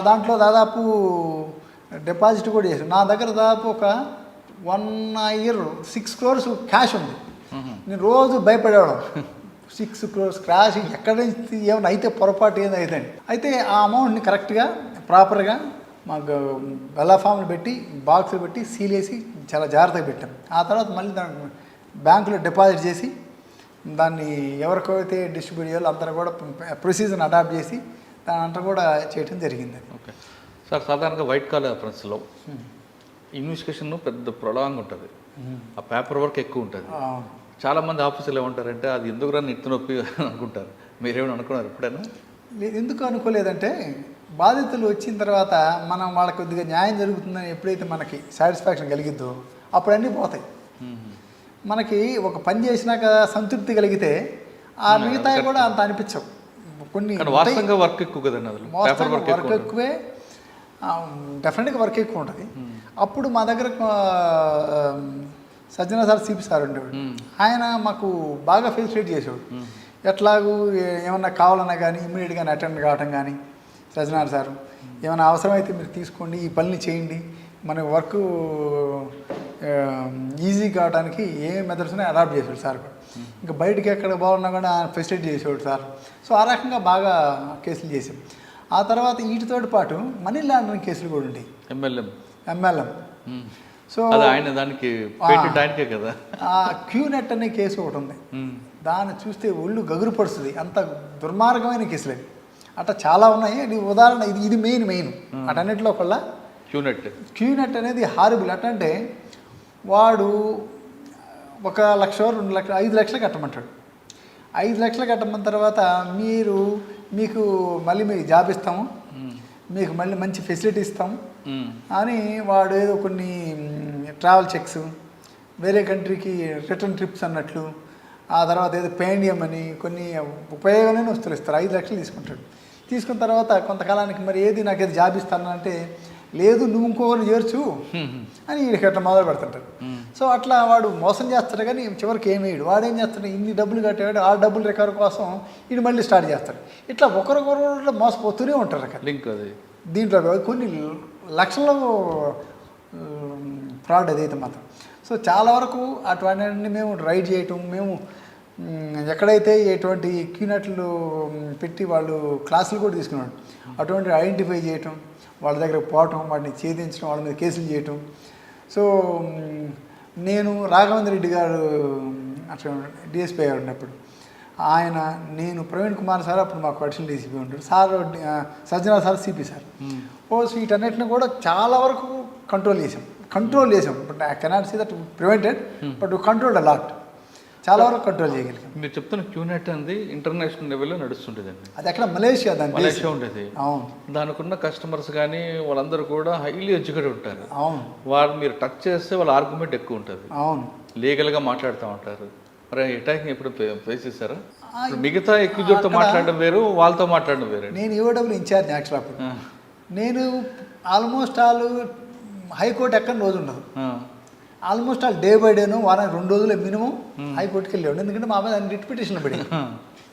దాంట్లో దాదాపు డిపాజిట్ కూడా చేసాం. నా దగ్గర దాదాపు ఒక 1 year 6 crores క్యాష్ ఉంది. నేను రోజు భయపడేవాడు 6 crores క్యాష్ ఎక్కడి నుంచి ఏమైనా అయితే పొరపాటు ఏదో అయితండి. అయితే ఆ అమౌంట్ని కరెక్ట్గా ప్రాపర్గా మాకు బెల్లా ఫామ్లు పెట్టి బాక్సులు పెట్టి సీల్ వేసి చాలా జాగ్రత్తగా పెట్టాం. ఆ తర్వాత మళ్ళీ దాన్ని బ్యాంకులో డిపాజిట్ చేసి దాన్ని ఎవరికైతే డిస్ట్రిబ్యూట్ చేయాలో అందరూ కూడా ప్రొసీజర్ని అడాప్ట్ చేసి దాని అంతా కూడా చేయడం జరిగింది. ఓకే సార్, సాధారణంగా వైట్ కాలర్ అఫెన్స్లో ఇన్వెస్టిగేషన్ పెద్ద ప్రొలాంగ్ ఉంటుంది, ఆ పేపర్ వర్క్ ఎక్కువ ఉంటుంది. చాలామంది ఆఫీసులు ఏమంటారంటే అది ఎందుకు రాని నిత్య నొప్పి అనుకుంటారు. మీరేమైనా అనుకున్నారు ఎప్పుడైనా? ఎందుకు అనుకోలేదంటే బాధితులు వచ్చిన తర్వాత మనం వాళ్ళకి కొద్దిగా న్యాయం జరుగుతుందని ఎప్పుడైతే మనకి సాటిస్ఫాక్షన్ కలిగిద్దో అప్పుడు అన్నీ పోతాయి. మనకి ఒక పని చేసినాక సంతృప్తి కలిగితే ఆ మిగతా కూడా అంత అనిపించవు. కొన్ని వాస్తవంగా వర్క్ ఎక్కువ కదండి, వర్క్ ఎక్కువే, డెఫినెట్గా వర్క్ ఎక్కువ ఉంటుంది. అప్పుడు మా దగ్గర సజ్జనా సార్ సిపి సార్ ఉండేవాడు. ఆయన మాకు బాగా ఫెసిలిటేట్ చేసేవాడు. ఎట్లాగూ ఏమన్నా కావాలన్నా కానీ ఇమ్మీడియట్గా అటెండ్ కావటం కానీ, సజ్జనార్ సారు ఏమైనా అవసరమైతే మీరు తీసుకోండి, ఈ పనిని చేయండి, మన వర్క్ ఈజీ కావడానికి ఏ మెథడ్స్ని అడాప్ట్ చేసాడు సార్. ఇంకా బయటికి ఎక్కడ బాగున్నా కూడా ఫెసిలిటీ చేసేవాడు సార్. సో ఆ రకంగా బాగా కేసులు చేసాం. ఆ తర్వాత వీటితో పాటు మనీ లాండరింగ్ కేసులు కూడా ఉండేవి. ఎంఎల్ఎం. సో ఆయన దానికి కదా క్యూనెట్ అనే కేసు ఒకటి ఉంది. దాన్ని చూస్తే ఒళ్ళు గగురు పడుతుంది, అంత దుర్మార్గమైన కేసులు అవి. అట్లా చాలా ఉన్నాయి. అది ఉదాహరణ, ఇది మెయిన్ అటన్నిటిలో కల్లా క్యూనెట్ అనేది హారిబుల్. అటంటే వాడు 1 లక్ష 2 లక్షలు 5 లక్షలు కట్టమంటాడు. 5 లక్షలు కట్టమన్న తర్వాత మీకు మళ్ళీ మీకు జాబ్ ఇస్తాము, మీకు మళ్ళీ మంచి ఫెసిలిటీ ఇస్తాము అని వాడు ఏదో కొన్ని ట్రావెల్ చెక్స్, వేరే కంట్రీకి రిటర్న్ ట్రిప్స్ అన్నట్లు, ఆ తర్వాత ఏదో పెండియం అని కొన్ని ఉపయోగమైన వస్తువులు ఇస్తారు. 5 లక్షలు తీసుకుంటాడు. తీసుకున్న తర్వాత కొంతకాలానికి మరి ఏది నాకు ఏది జాబ్ ఇస్తానంటే లేదు నువ్వు ఇంకొకరు చేర్చు అని వీడికి అట్లా మొదలు పెడుతుంటారు. సో అట్లా వాడు మోసం చేస్తాడు కానీ చివరికి ఏమి వేయడు. వాడు ఏం చేస్తాడు, ఇన్ని డబ్బులు కట్టాడు, ఆ డబ్బులు రికవర్ కోసం వీడు మళ్ళీ స్టార్ట్ చేస్తాడు. ఇట్లా ఒకరికొకరు మోసపోతూనే ఉంటారు అక్కడ. లింక్ అది దీంట్లో కొన్ని లక్షల ఫ్రాడ్ అదైతే మాత్రం. సో చాలా వరకు అటువంటి మేము రైడ్ చేయటం, మేము ఎక్కడైతే ఎటువంటి క్యూనట్లు పెట్టి వాళ్ళు క్లాసులు కూడా తీసుకున్నాడు అటువంటి ఐడెంటిఫై చేయటం, వాళ్ళ దగ్గర పోవటం, వాటిని ఛేదించడం, వాళ్ళ మీద కేసులు చేయటం. సో నేను రాఘవేంద్ర రెడ్డి గారు అట్లా డిఎస్పీ గారు ఉన్నప్పుడు నేను ప్రవీణ్ కుమార్ సార్ అప్పుడు మాకు అడిషనల్ డీసీపీ ఉంటాడు sir, Sajjanar sir CP sir. వీటన్నిటిని కూడా చాలా వరకు కంట్రోల్ చేసాం. But I cannot see that prevented, but controlled a lot. చాలా వరకు కంట్రోల్ చేయగలిగాం. మీరు చెప్తున్న క్యూనెట్ అనేది ఇంటర్నేషనల్ లెవెల్లో నడుస్తుంటుందండి. అది అక్కడ మలేషియా ఉండేది. అవును, దానికి ఉన్న కస్టమర్స్ కానీ వాళ్ళందరూ కూడా హైలీ ఎడ్యుకేటెడ్ ఉంటారు. అవును, వాళ్ళు మీరు టచ్ చేస్తే వాళ్ళ ఆర్గ్యుమెంట్ ఎక్కువ ఉంటుంది. అవును, లీగల్గా మాట్లాడుతూ ఉంటారు. మరి అటాకింగ్ ఎప్పుడు ఫేస్ చేశారా? మిగతా ఎక్యూజ్తో మాట్లాడడం వేరు, వాళ్ళతో మాట్లాడడం వేరు. నేను యూడబ్ల్యూ ఇన్ఛార్జ్ యాక్చువల్ అప్పుడు. నేను ఆల్మోస్ట్ హైకోర్టు ఎక్కడ రోజు ఉండదు. ఆల్మోస్ట్ డే బై డేను వారానికి 2 రోజులు మినిమం హైకోర్టుకి వెళ్ళేవాడు. ఎందుకంటే మా మీద రిట్ పిటిషన్లు పడి.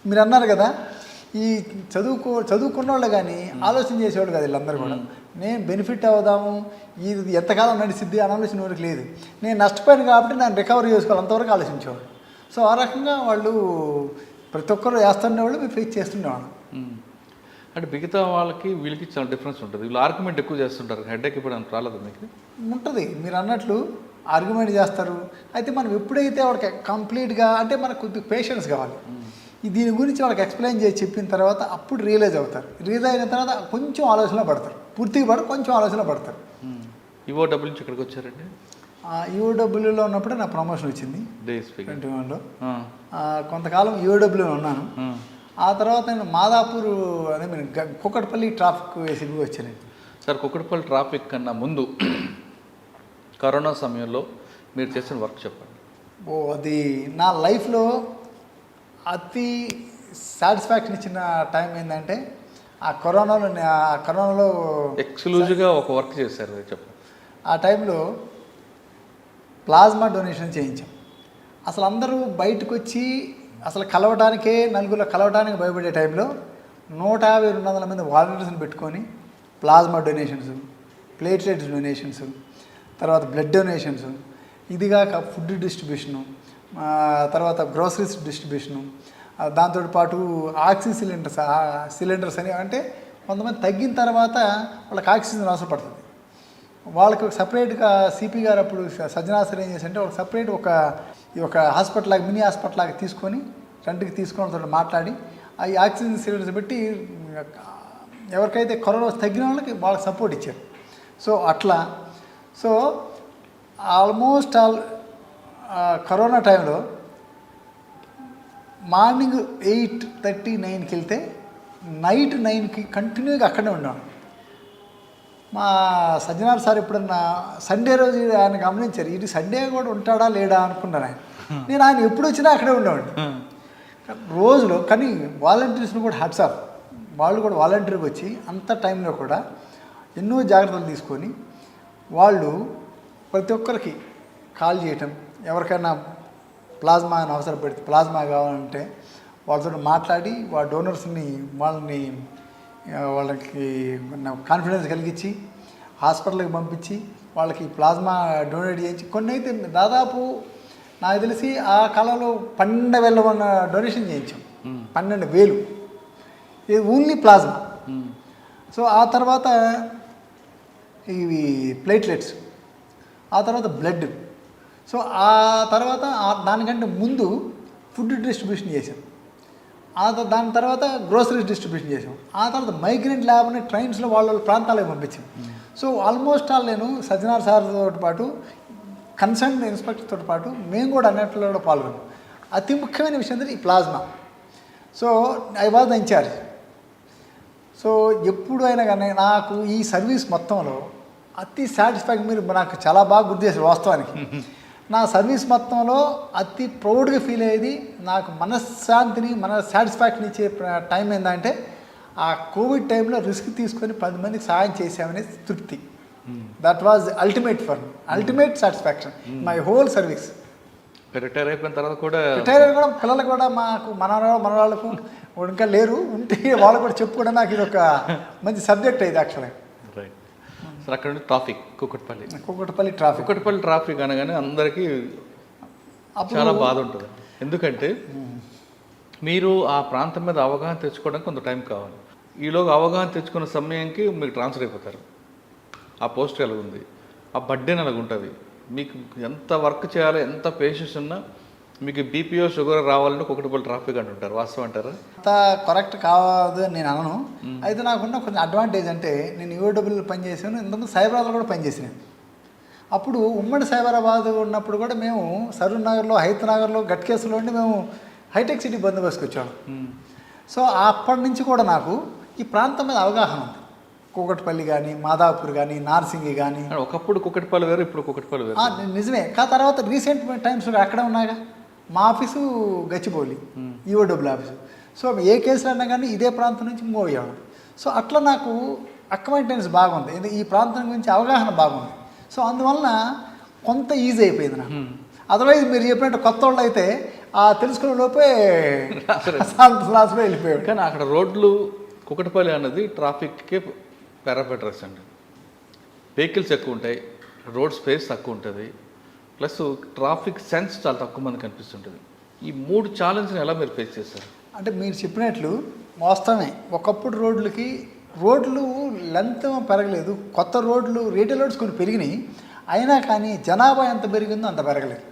మీరు అన్నారు కదా, ఈ చదువుకున్న వాళ్ళు కానీ ఆలోచన చేసేవాడు కదా వీళ్ళందరూ కూడా. నేను బెనిఫిట్ అవుదాము, ఇది ఎంతకాలం నడిచిద్ది అని ఆలోచన వరకు లేదు. నేను నష్టపోయాను కాబట్టి నేను రికవరీ చేసుకోవాలి అంతవరకు ఆలోచించేవాడు. సో ఆ రకంగా వాళ్ళు ప్రతి ఒక్కరు వేస్తుండేవాళ్ళు, మేము ఫేస్ చేస్తుండేవాళ్ళం. అంటే మిగతా వాళ్ళకి వీళ్ళకి చాలా డిఫరెన్స్ ఉంటుంది. వీళ్ళు ఆర్గ్యుమెంట్ ఎక్కువ చేస్తుంటారు. హెడ్ఏక్ ఇప్పుడు అంత రాలేదు మీకు? ఉంటుంది, మీరు అన్నట్లు ఆర్గ్యుమెంట్ చేస్తారు. అయితే మనం ఎప్పుడైతే వాడికి కంప్లీట్గా అంటే మనకు కొద్దిగా పేషెన్స్ కావాలి. దీని గురించి వాళ్ళకి ఎక్స్ప్లెయిన్ చేసి చెప్పిన తర్వాత అప్పుడు రియలైజ్ అవుతారు. రియలైజ్ అయిన తర్వాత కొంచెం ఆలోచనలో పడతారు, పూర్తిగా పడరు, కొంచెం ఆలోచనలో పడతారు. ఈఓడబ్ల్యూ నుంచి ఇక్కడికి వచ్చారండి? ఈఓడబ్ల్యూలో ఉన్నప్పుడే నా ప్రమోషన్ వచ్చింది DSP 21లో. కొంతకాలం ఈఓడబ్ల్యూలో ఉన్నాను. ఆ తర్వాత నేను మాదాపూర్ అదే మీరు కుక్కట్పల్లి ట్రాఫిక్ ఏసీబీగా వచ్చానండి. సార్, కుక్కట్పల్లి ట్రాఫిక్ కన్నా ముందు కరోనా సమయంలో మీరు చేసిన వర్క్ చెప్పండి. అది నా లైఫ్లో అతి సాటిస్ఫాక్షన్ ఇచ్చిన టైం ఏంటంటే ఆ కరోనాలో ఎక్స్క్లూజివ్గా ఒక వర్క్ చేశారు, చెప్పండి. ఆ టైంలో ప్లాస్మా డొనేషన్ చేయించాం. అసలు అందరూ బయటకు వచ్చి అసలు నలుగురు కలవడానికి భయపడే టైంలో 150-200 మంది వాలంటీర్స్ని పెట్టుకొని ప్లాస్మా డొనేషన్స్, ప్లేట్లెట్స్ డొనేషన్స్, తర్వాత బ్లడ్ డొనేషన్స్, ఇదిగాక ఫుడ్ డిస్ట్రిబ్యూషను, తర్వాత గ్రోసరీస్ డిస్ట్రిబ్యూషను, దాంతోపాటు ఆక్సిజన్ సిలిండర్స్ అని, అంటే కొంతమంది తగ్గిన తర్వాత వాళ్ళకి ఆక్సిజన్ అవసరం పడుతుంది. వాళ్ళకి సపరేట్గా సిపి గారు అప్పుడు సజ్జనాసరి ఏం చేశారంటే వాళ్ళకి సపరేట్ ఒక హాస్పిటల్ లాగా, మినీ హాస్పిటల్ లాగా తీసుకొని రెంట్కి తీసుకొని మాట్లాడి ఆ ఆక్సిజన్ సిలిండర్స్ పెట్టి ఎవరికైతే కరోనా తగ్గిన వాళ్ళకి సపోర్ట్ ఇచ్చారు. సో అట్లా ఆల్మోస్ట్ కరోనా టైంలో మార్నింగ్ 8:30-9కి వెళ్తే నైట్ 9కి కంటిన్యూగా అక్కడే ఉన్నాను. మా సజ్జనార్ సార్ ఎప్పుడన్నా సండే రోజు ఆయన గమనించారు, ఇది సండే కూడా ఉంటాడా లేడా అనుకున్నాను ఆయన. నేను ఆయన ఎప్పుడు వచ్చినా అక్కడే ఉండేవాడిని రోజులో. కానీ వాలంటీర్స్ని కూడా హ్యాట్స్ ఆఫ్, వాళ్ళు కూడా వాలంటీర్కి వచ్చి అంత టైంలో కూడా ఎన్నో జాగ్రత్తలు తీసుకొని వాళ్ళు ప్రతి ఒక్కరికి కాల్ చేయటం, ఎవరికైనా ప్లాస్మా అని అవసరపడితే ప్లాస్మా కావాలంటే వాళ్ళతో మాట్లాడి డోనర్స్ని వాళ్ళకి కాన్ఫిడెన్స్ కలిగించి హాస్పిటల్కి పంపించి వాళ్ళకి ప్లాస్మా డొనేట్ చేయించి, కొన్ని అయితే దాదాపు నాకు తెలిసి ఆ కాలంలో 12,000 డొనేషన్ చేయించాం. 12,000 ఇది ఓన్లీ ప్లాస్మా. సో ఆ తర్వాత ఇవి ప్లేట్లెట్స్, ఆ తర్వాత బ్లడ్. సో ఆ తర్వాత దానికంటే ముందు ఫుడ్ డిస్ట్రిబ్యూషన్ చేసాం, దాని తర్వాత గ్రోసరీస్ డిస్ట్రిబ్యూషన్ చేసాం, ఆ తర్వాత మైగ్రెంట్ ల్యాబ్ని ట్రైన్స్లో వాళ్ళ ప్రాంతాలకు పంపించాం. సో ఆల్మోస్ట్ నేను సజ్జనార్ సార్తో పాటు కన్సర్న్ ఇన్స్పెక్టర్తో పాటు మేము కూడా అన్నింటిలో కూడా పాల్గొన్నాం. అతి ముఖ్యమైన విషయం ఏంటంటే ఈ plasma. So I was the incharge. So ఎప్పుడైనా కానీ నాకు ఈ సర్వీస్ మొత్తంలో అతి సాటిస్ఫాక్షన్, మీరు నాకు చాలా బాగా గుర్తు చేశారు వాస్తవానికి. నా సర్వీస్ మొత్తంలో అతి ప్రౌడ్గా ఫీల్ అయ్యేది, నాకు మనశ్శాంతిని సాటిస్ఫాక్షన్ ఇచ్చే టైం ఏంటంటే ఆ కోవిడ్ టైంలో రిస్క్ తీసుకొని 10 మందికి సహాయం చేసామనే తృప్తి. That was ultimate for me, ultimate satisfaction my whole service. Retire అయిపోయిన తర్వాత కూడా పిల్లలు కూడా మాకు మనవాళ్ళకు ఇంకా లేరు, ఉంటే వాళ్ళు కూడా చెప్పుకోవడం నాకు ఇది ఒక మంచి సబ్జెక్ట్ అయింది యాక్చువల్గా. రైట్ సార్, అక్కడ నుండి ట్రాఫిక్ కుక్కట్పల్లి ట్రాఫిక్ అనగానే అందరికీ చాలా బాధ ఉంటుంది. ఎందుకంటే మీరు ఆ ప్రాంతం మీద అవగాహన తెచ్చుకోవడానికి కొంత టైం కావాలి. ఈలోగా అవగాహన తెచ్చుకున్న సమయానికి మీకు ట్రాన్స్ఫర్ అయిపోతారు. ఆ పోస్ట్ ఎలాగ ఉంది, ఆ బర్డెన్ అలాగ ఉంటుంది. మీకు ఎంత వర్క్ చేయాలో, ఎంత పేషెన్స్ ఉన్నా మీకు బీపీఓ షుగర్ రావాలంటే కుక్కట్పల్లి ట్రాఫిక్ అంటుంటారు. వాస్తవం అంటారా? అంత కరెక్ట్ కాదు అని నేను అనను. అయితే నాకున్న కొంచెం అడ్వాంటేజ్ అంటే నేను ఈఓడబ్ల్యూలో పనిచేసాను, ఇంతకుముందు సైబరాబాద్లో కూడా పనిచేసాను. అప్పుడు ఉమ్మడి సైబరాబాద్ ఉన్నప్పుడు కూడా మేము సరూర్ నగర్లో, హైత్ నగర్లో, గట్కేసులో ఉండి మేము హైటెక్ సిటీ బందోబస్తుకి వచ్చాము. సో అప్పటి నుంచి కూడా నాకు ఈ ప్రాంతం మీద అవగాహన ఉంది. కుక్కట్పల్లి కానీ, మాదాపూర్ కానీ, నార్సింగి కానీ. ఒకప్పుడు కుక్కట్పల్లి వేరు, ఇప్పుడు కుక్కట్పల్లి వేరు. నిజమే. తర్వాత రీసెంట్ టైమ్స్ అక్కడే ఉన్నాగా. మా office Gachibowli, EOW office. So ఏ కేసులు అన్నా కానీ ఇదే ప్రాంతం నుంచి మూవ్ అయ్యాము. సో అట్లా నాకు అక్వైంటెన్స్ బాగుంది, ఈ ప్రాంతం గురించి అవగాహన బాగుంది. సో అందువలన కొంత ఈజీ అయిపోయింది నాకు. అదర్వైజ్ మీరు చెప్పినట్టు కొత్త వాళ్ళు అయితే తెలుసుకునే లోపే వెళ్ళిపోయాడు. కానీ అక్కడ రోడ్లు కుక్కట్పల్లి అన్నది ట్రాఫిక్కే పారామీటర్స్ అండి. వెహికల్స్ ఎక్కువ ఉంటాయి, రోడ్ స్పేస్ తక్కువ ఉంటుంది, ప్లస్ ట్రాఫిక్ సెన్స్ చాలా తక్కువ మంది కనిపిస్తుంటుంది. ఈ 3 ఛాలెంజ్ని ఎలా మీరు ఫేస్ చేస్తారు? అంటే మీరు చెప్పినట్లు వాస్తవమే. ఒకప్పుడు రోడ్లు లెంత్ పెరగలేదు, కొత్త రోడ్లు రేడియల్ రోడ్స్ కొన్ని పెరిగినాయి, అయినా కానీ జనాభా ఎంత పెరిగిందో అంత పెరగలేదు.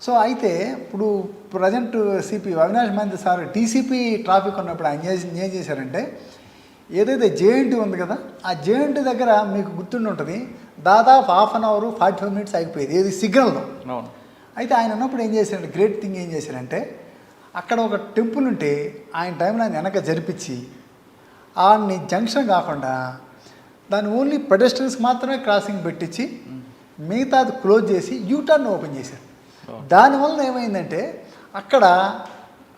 సో అయితే ఇప్పుడు ప్రజెంట్ సిపి అవినాష్ మంది సార్ డీసీపీ ట్రాఫిక్ ఉన్నప్పుడు ఆయన ఏం చేశారంటే ఏదైతే జేఎన్టీ ఉంది కదా ఆ జేఎన్టీ దగ్గర మీకు గుర్తుండి ఉంటుంది దాదాపు 1/2 అవర్ 45 మినిట్స్ అయిపోయేది ఏది సిగ్నల్లో. అవును. అయితే ఆయన ఉన్నప్పుడు ఏం చేశారంటే గ్రేట్ థింగ్ ఏం చేశారంటే అక్కడ ఒక టెంపుల్ ఉంటే ఆయన టైంలో ఆయన వెనక జరిపించి ఆడిని జంక్షన్ కాకుండా దాన్ని ఓన్లీ పెడెస్ట్రియన్స్ మాత్రమే క్రాసింగ్ పెట్టించి మిగతాది క్లోజ్ చేసి యూటర్న్ ఓపెన్ చేశారు. దానివల్ల ఏమైందంటే అక్కడ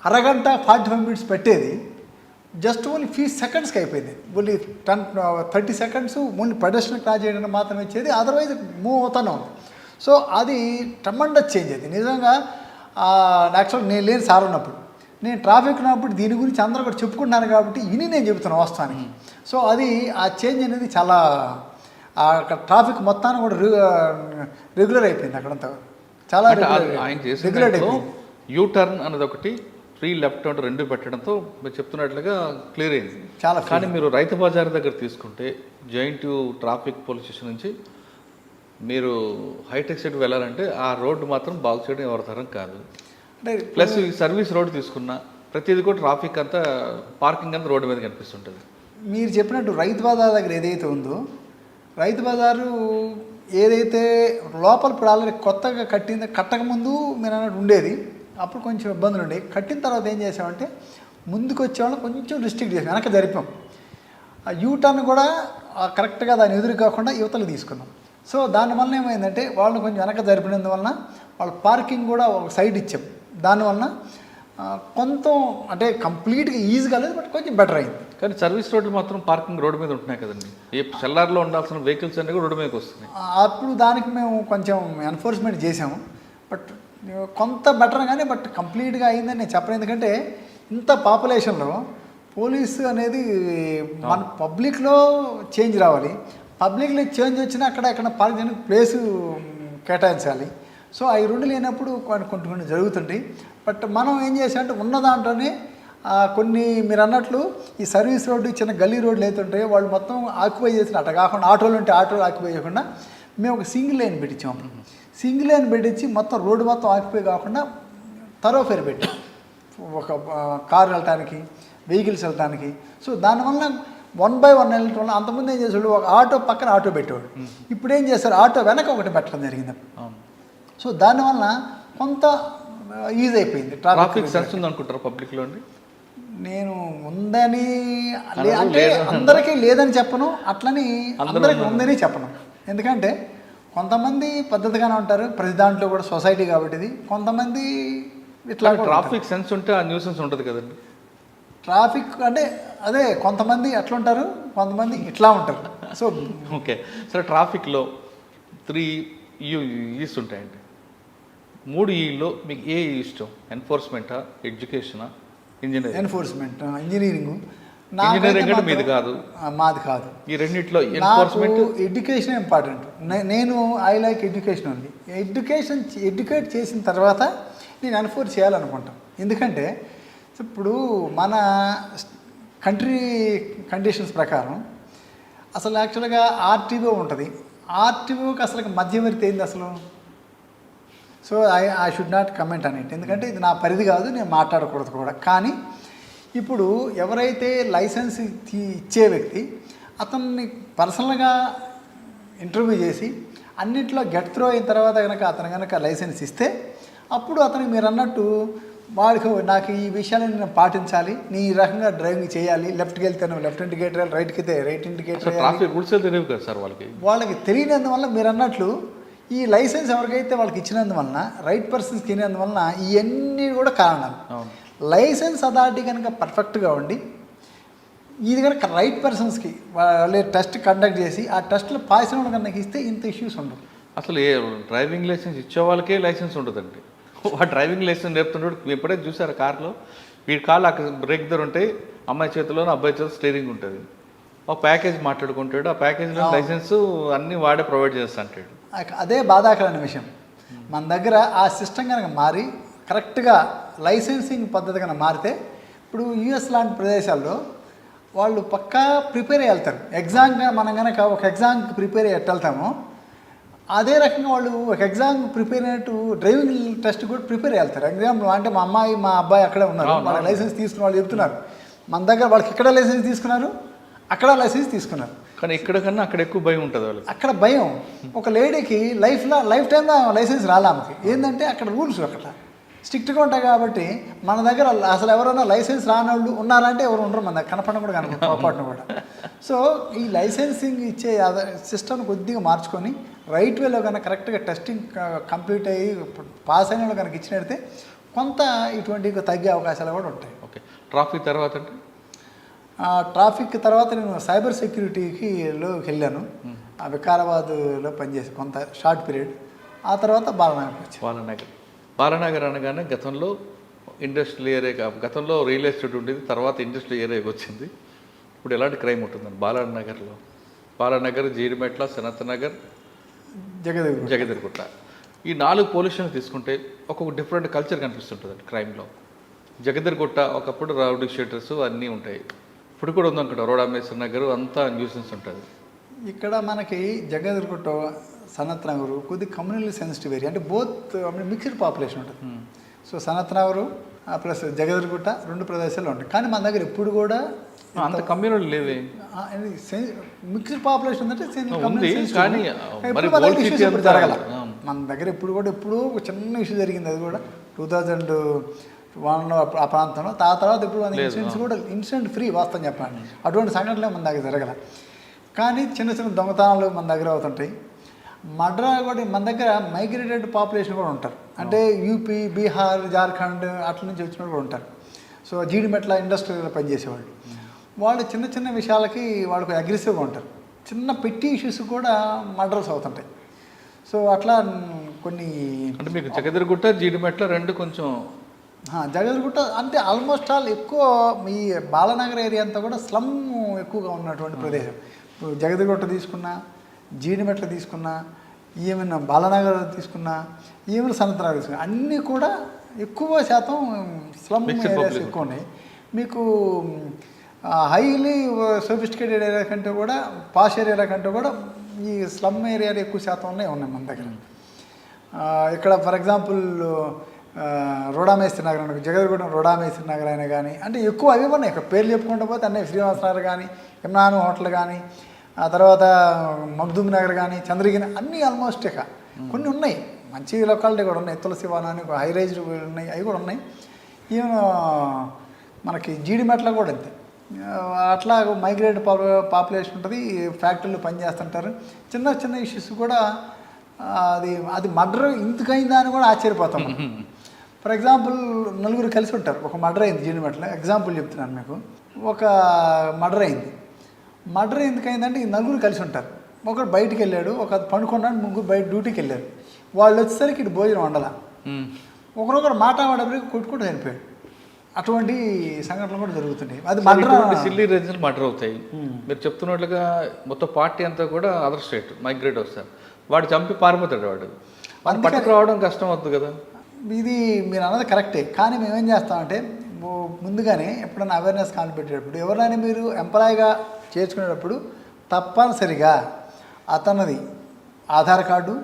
అరగంట 45 మినిట్స్ పెట్టేది జస్ట్ ఓన్లీ ఫ్యూ సెకండ్స్కి అయిపోయింది. Only 30 seconds only pedestrian cross చేయడానికి మాత్రమే ఇచ్చేది, అదర్వైజ్ మూవ్ అవుతానే ఉంది. సో అది ట్రమండస్ చేంజ్ అది నిజంగా. యాక్చువల్ నేను లేని సార్ ఉన్నప్పుడు నేను ట్రాఫిక్ ఉన్నప్పుడు దీని గురించి అందరూ కూడా చెప్పుకుంటున్నాను కాబట్టి ఇని నేను చెబుతున్నాను వాస్తవానికి. సో అది ఆ చేంజ్ అనేది చాలా అక్కడ ట్రాఫిక్ మొత్తాన్ని కూడా రెగ్యులర్ అయిపోయింది అక్కడంతా చాలా రెగ్యులర్ అయిపోయింది. యూ టర్న్ అనేది ఒకటి, ఫ్రీ లెఫ్ట్ అంటే 2 పెట్టడంతో మీరు చెప్తున్నట్లుగా క్లియర్ అయింది చాలా. కానీ మీరు రైతు బజార్ దగ్గర తీసుకుంటే జాయింట్ ట్రాఫిక్ పోలీస్ స్టేషన్ నుంచి మీరు హైటెక్ సిటీ వెళ్ళాలంటే ఆ రోడ్డు మాత్రం బాగు చేయడం ఎవరి తరం కాదు. అంటే ప్లస్ ఈ సర్వీస్ రోడ్ తీసుకున్నా ప్రతిదీ కూడా ట్రాఫిక్ అంతా పార్కింగ్ అంతా రోడ్డు మీద కనిపిస్తుంటుంది. మీరు చెప్పినట్టు రైతు బజార్ దగ్గర ఏదైతే ఉందో రైతు బజారు ఏదైతే లోపల ఇప్పుడు ఆల్రెడీ కొత్తగా కట్టక ముందు మీరు అన్నట్టు ఉండేది, అప్పుడు కొంచెం ఇబ్బందులు ఉండేవి. కట్టిన తర్వాత ఏం చేసామంటే ముందుకు వచ్చేవాళ్ళం కొంచెం రిస్ట్రిక్ట్ చేసాం, వెనక జరిపాం. ఆ యూటర్న్ కూడా కరెక్ట్గా దాని ఎదురు కాకుండా యువతలు తీసుకున్నాం. సో దానివల్ల ఏమైందంటే వాళ్ళని కొంచెం వెనక జరిపినందువలన వాళ్ళ పార్కింగ్ కూడా ఒక సైడ్ ఇచ్చాం. దానివల్ల కొంత అంటే కంప్లీట్గా ఈజీగా లేదు, బట్ కొంచెం బెటర్ అయింది. కానీ సర్వీస్ రోడ్లు మాత్రం పార్కింగ్ రోడ్డు మీద ఉంటున్నాయి కదండి. ఏ సెల్లార్లో ఉండాల్సిన వెహికల్స్ అన్నీ కూడా రోడ్డు మీదకి వస్తున్నాయి. అప్పుడు దానికి మేము కొంచెం ఎన్ఫోర్స్మెంట్ చేసాము, బట్ కొంత బెటర్ కానీ బట్ కంప్లీట్గా అయిందని నేను చెప్పను. ఎందుకంటే ఇంత పాపులేషన్లో పోలీసు అనేది మన పబ్లిక్లో చేంజ్ రావాలి, పబ్లిక్లో చేంజ్ వచ్చినా అక్కడ పార్క్ చేయడానికి ప్లేసు కేటాయించాలి. సో అవి 2 లేనప్పుడు కొన్ని జరుగుతుంటాయి. బట్ మనం ఏం చేసామంటే ఉన్న దాంట్లోనే కొన్ని మీరు అన్నట్లు ఈ సర్వీస్ రోడ్డు చిన్న గల్లీ రోడ్లు అయితే ఉంటాయో వాళ్ళు మొత్తం ఆక్యుపై చేసిన అట్లా కాకుండా ఆటోలు ఉంటే ఆటోలు ఆక్యుపై చేయకుండా మేము ఒక సింగిల్ లైన్ పెట్టించాం. సింగిల్ లైన్ పెట్టించి మొత్తం రోడ్డు మొత్తం ఆక్యుపై కాకుండా థరోఫేర్ పెట్టాం, ఒక కారు వెళ్ళటానికి వెహికల్స్ వెళ్ళటానికి. సో దానివల్ల 1 by 1 వెళ్ళటం వల్ల అంతకుముందు ఏం చేసేవాళ్ళు ఒక ఆటో పక్కన ఆటో పెట్టేవాడు, ఇప్పుడు ఏం చేస్తారు ఆటో వెనక ఒకటి పెట్టడం జరిగింది. సో దానివల్ల కొంత ఈజీ అయిపోయింది. ట్రాఫిక్ సెన్స్ ఉంది అనుకుంటారు పబ్లిక్లో అండి? నేను ఉందని అంటే అందరికీ లేదని చెప్పను, అట్లని అందరికీ ఉందని చెప్పను. ఎందుకంటే కొంతమంది పద్ధతిగానే ఉంటారు, ప్రతి దాంట్లో కూడా సొసైటీ కాబట్టి ఇది. కొంతమంది ఇట్లా ట్రాఫిక్ సెన్స్ ఉంటే ఆ న్యూసెన్స్ ఉంటుంది కదండి. ట్రాఫిక్ అంటే అదే కొంతమంది అట్లా ఉంటారు, కొంతమంది ఇట్లా ఉంటారు. సో ఓకే సరే, ట్రాఫిక్లో 3 ఈస్ ఉంటాయండి. 3 ఈలో మీకు ఏ ఇష్టం? ఎన్ఫోర్స్మెంటా, ఎడ్యుకేషనా, ఇంజనీరింగ్? Enforcement, engineering. ఇంజనీరింగ్ అంటే మీది కాదు, మాది కాదు. ఈ రెండిట్లో ఎన్ఫోర్స్మెంట్ ఎడ్యుకేషన్ ఇంపార్టెంట్. నేను ఐ లైక్ ఎడ్యుకేషన్ ఉంది. ఎడ్యుకేట్ చేసిన తర్వాత నేను ఎన్ఫోర్స్ చేయాలనుకుంటాను. ఎందుకంటే ఇప్పుడు మన కంట్రీ కండిషన్స్ ప్రకారం అసలు యాక్చువల్గా ఆర్టీఓ ఉంటుంది. ఆర్టీఓకి అసలు మధ్యవర్తి ఏంది అసలు? So I should not comment అని ఇట్, ఎందుకంటే ఇది నా పరిధి కాదు, నేను మాట్లాడకూడదు కూడా. కానీ ఇప్పుడు ఎవరైతే లైసెన్స్ ఇచ్చే వ్యక్తి అతన్ని పర్సనల్గా ఇంటర్వ్యూ చేసి అన్నింటిలో గెట్ త్రో అయిన తర్వాత అతను లైసెన్స్ ఇస్తే అప్పుడు అతనికి మీరు అన్నట్టు వాడికి నాకు ఈ విషయాలను నేను పాటించాలి, నీ ఈ రకంగా డ్రైవింగ్ చేయాలి, లెఫ్ట్కి వెళ్తే లెఫ్ట్ ఇండికేటర్, రైట్కి అయితే రైట్ ఇండికేటర్. ట్రాఫిక్ రూల్స్ తెలియదు కదా సార్ వాళ్ళకి తెలియనందువల్ల మీరు అన్నట్లు ఈ లైసెన్స్ ఎవరికైతే వాళ్ళకి ఇచ్చినందువలన రైట్ పర్సన్స్కి ఇచ్చినందువలన ఇవన్నీ కూడా కారణాలు. లైసెన్స్ అథారిటీ కనుక పర్ఫెక్ట్గా ఉండి ఇది కనుక రైట్ పర్సన్స్కి వాళ్ళు టెస్ట్ కండక్ట్ చేసి ఆ టెస్ట్లో పాస్ అయిన కనుక ఇస్తే ఇంత ఇష్యూస్ ఉండవు. అసలు ఏ డ్రైవింగ్ లైసెన్స్ ఇచ్చే వాళ్ళకే లైసెన్స్ ఉండదండి. ఆ డ్రైవింగ్ లైసెన్స్ నేర్పుతుంటాడు. ఎప్పుడైతే చూసారు కార్లో వీడి కాళ్ళు అక్కడ బ్రేక్ దగ్గర ఉంటాయి, అమ్మాయి చేతిలో అబ్బాయి చేతిలో స్టీరింగ్ ఉంటుంది. ఒక ప్యాకేజ్ మాట్లాడుకుంటాడు, ఆ ప్యాకేజ్లో లైసెన్స్ అన్నీ వాడే ప్రొవైడ్ చేస్తా అంటాడు. అదే బాధాకరమైన విషయం. మన దగ్గర ఆ సిస్టమ్ కనుక మారి కరెక్ట్గా లైసెన్సింగ్ పద్ధతి కనుక మారితే ఇప్పుడు యూఎస్ లాంటి ప్రదేశాల్లో వాళ్ళు పక్కా ప్రిపేర్ అయ్యి వెళ్తారు. ఎగ్జామ్గా మనం కనుక ఒక ఎగ్జామ్కి ప్రిపేర్ అయ్యి వెళ్తామో అదే రకంగా వాళ్ళు ఒక ఎగ్జామ్ ప్రిపేర్ అయినట్టు డ్రైవింగ్ టెస్ట్ కూడా ప్రిపేర్ వెళ్తారు. ఎగ్జాంపుల్ అంటే మా అమ్మాయి మా అబ్బాయి అక్కడే ఉన్నారు, వాళ్ళకి లైసెన్స్ తీసుకున్న వాళ్ళు చెప్తున్నారు మన దగ్గర వాళ్ళకి ఇక్కడ లైసెన్స్ తీసుకున్నారు, అక్కడ లైసెన్స్ తీసుకున్నారు. కానీ ఇక్కడ కన్నా అక్కడ ఎక్కువ భయం ఉంటుంది వాళ్ళకి. అక్కడ భయం. ఒక లేడీకి లైఫ్ టైంలో లైసెన్స్ రాలే ఆమెకి. ఏంటంటే అక్కడ రూల్స్ అక్కడ స్ట్రిక్ట్గా ఉంటాయి కాబట్టి మన దగ్గర అసలు ఎవరైనా లైసెన్స్ రాని వాళ్ళు ఉన్నారంటే ఎవరు ఉండరు మన దగ్గర, కనపడడం కూడా కనుక పొరపాటును కూడా. సో ఈ లైసెన్సింగ్ ఇచ్చే సిస్టమ్ కొద్దిగా మార్చుకొని రైట్ వేలో కనుక కరెక్ట్గా టెస్టింగ్ కంప్లీట్ అయ్యి పాస్ అయిన వాళ్ళు కనుక ఇచ్చినట్టే కొంత ఇటువంటి తగ్గే అవకాశాలు కూడా ఉంటాయి. ఓకే, ట్రాఫిక్ తర్వాత అంటే ట్రాఫిక్ తర్వాత నేను సైబర్ సెక్యూరిటీలోకి వెళ్ళాను. ఆ వికారాబాద్లో పనిచేసి కొంత షార్ట్ పీరియడ్. ఆ తర్వాత బాలనగర్ వచ్చి బాలనగర్ అనగానే గతంలో ఇండస్ట్రియల్ ఏరియా, గతంలో రియల్ ఎస్టేట్ ఉండేది, తర్వాత ఇండస్ట్రియల్ ఏరియాకి వచ్చింది. ఇప్పుడు ఎలాంటి క్రైమ్ ఉంటుందండి బాలనగర్లో? బాలనగర్, జీడిమెట్ల, సనత్ నగర్, జగదగిరిగుట్ట, ఈ 4 పోలీస్ స్టేషన్లు తీసుకుంటే ఒక్కొక్క డిఫరెంట్ కల్చర్ కనిపిస్తుంటుంది క్రైమ్లో. జగదగిరిగుట్ట ఒకప్పుడు రౌడీ షీటర్స్ అన్నీ ఉంటాయి, ఇప్పుడు కూడా ఉందనుకుంటా రోడామేశ్వర నగర్ అంతా న్యూసెన్స్ ఉంటుంది. ఇక్కడ మనకి జగదగిరిగుట్ట, సనత్ నగర్ కొద్దిగా కమ్యూనల్ సెన్సిటివ్ ఏరియా, అంటే బోత్ మిక్స్డ్ పాపులేషన్ ఉంటుంది. సో సనత్ నగర్ ప్లస్ జగదగిరిగుట్ట 2 ప్రదేశాలు ఉంటాయి. కానీ మన దగ్గర ఎప్పుడు కూడా అంత కమ్యూనల్ లేవే, మిక్స్డ్ పాపులేషన్ అంటే జరగల. మన దగ్గర ఎప్పుడూ ఒక చిన్న ఇష్యూ జరిగింది, అది కూడా 2001లో ఆ ప్రాంతంలో. ఆ తర్వాత ఇప్పుడు ఇన్సిడెంట్స్ కూడా ఇన్సిడెంట్ ఫ్రీ వాస్తవం చెప్పండి, అటువంటి సంఘటనలే మన దగ్గర జరగల. కానీ చిన్న చిన్న దొంగతనాలు మన దగ్గర అవుతుంటాయి. మడ్రా కూడా మన దగ్గర మైగ్రేటెడ్ పాపులేషన్ కూడా ఉంటారు, అంటే యూపీ, బీహార్, జార్ఖండ్ అట్ల నుంచి వచ్చిన కూడా ఉంటారు. సో జీడిమెట్ల ఇండస్ట్రీలో పనిచేసేవాళ్ళు, వాళ్ళు చిన్న చిన్న విషయాలకి వాళ్ళకి అగ్రెసివ్గా ఉంటారు. చిన్న పెట్టి ఇష్యూస్ కూడా మర్డర్స్ అవుతుంటాయి. సో అట్లా కొన్ని అంటే మీకు జగదగిరిగుట్ట, జీడిమెట్ల 2 కొంచెం జగదగిరిగుట్ట అంటే ఆల్మోస్ట్ ఆల్ ఎక్కువ ఈ బాలనగర్ ఏరియా అంతా కూడా స్లమ్ ఎక్కువగా ఉన్నటువంటి ప్రదేశం. ఇప్పుడు జగదగిరిగుట్ట తీసుకున్నా, జీడిమెట్ల తీసుకున్నా, ఈవెన్ బాలనగర్ తీసుకున్నా, ఈవెన్ సనత్ నగర్ తీసుకున్నా, అన్నీ కూడా ఎక్కువ శాతం స్లమ్ ఏరియాస్ ఎక్కువ ఉన్నాయి. మీకు హైలీ సోఫిస్టికేటెడ్ ఏరియా కంటే కూడా, పాష్ ఏరియా కంటే కూడా ఈ స్లమ్ ఏరియాలు ఎక్కువ శాతం ఉన్నాయి మన దగ్గర. ఇక్కడ ఫర్ ఎగ్జాంపుల్ రోడామేశ్వర నగర్ అని, జగదగిరిగుట్ట రోడామేశ్వర నగర్ అయినా కానీ, అంటే ఎక్కువ అవి ఉన్నాయి. ఇక్కడ పేర్లు చెప్పుకుంటూ పోతే అన్నీ శ్రీనివాస నగర్ కానీ, ఇమ్రాన్ హోటల్ కానీ, ఆ తర్వాత మగ్దూమ్ నగర్ కానీ, చంద్రగిరి అన్నీ ఆల్మోస్ట్ ఇక కొన్ని ఉన్నాయి. మంచి లొకాలిటీ కూడా ఉన్నాయి, తులసివాన అని హై రైజ్ ఉన్నాయి, అవి కూడా ఉన్నాయి. ఈవెన్ మనకి జీడిమెట్ల కూడా అంతే, అట్లా మైగ్రేట్ పాపులేషన్ ఉంటుంది, ఫ్యాక్టరీలు పనిచేస్తుంటారు. చిన్న చిన్న ఇష్యూస్ కూడా అది మర్డర్ ఇంతకైందా అని కూడా ఆశ్చర్యపోతాం. ఫర్ ఎగ్జాంపుల్ 4 కలిసి ఉంటారు, ఒక మర్డర్ అయింది జీడిమెట్ల, ఎగ్జాంపుల్ చెప్తున్నాను మీకు. ఒక మర్డర్ అయింది ఎందుకైందంటే ఈ 4 కలిసి ఉంటారు. ఒకడు బయటికి వెళ్ళాడు, ఒక పండుకున్నాడు, 3 బయట డ్యూటీకి వెళ్ళారు. వాళ్ళు వచ్చేసరికి ఇటు భోజనం వండాల, ఒకరొకరు మాట్లాడేప్పటికి కొట్టుకుంటూ చనిపోయాడు. అటువంటి సంఘటనలు కూడా జరుగుతున్నాయి. అది సిల్లీ రీజన్స్ మర్డర్ అవుతాయి. మీరు చెప్తున్నట్లుగా మొత్తం పార్టీ అంతా కూడా అదర్ స్టేట్ మైగ్రేట్ వస్తారు, వాడు చంపి పారిపోతాడు, వాడు పట్టుకు రావడం కష్టం అవుతుంది కదా. ఇది మీరు అన్నది కరెక్టే. కానీ మేమేం చేస్తామంటే ముందుగానే ఎప్పుడైనా అవేర్నెస్ కాల్ పెట్టేటప్పుడు, ఎవరైనా మీరు ఎంప్లాయీగా చేర్చుకునేటప్పుడు తప్పనిసరిగా అతనిది ఆధార్ కార్డు,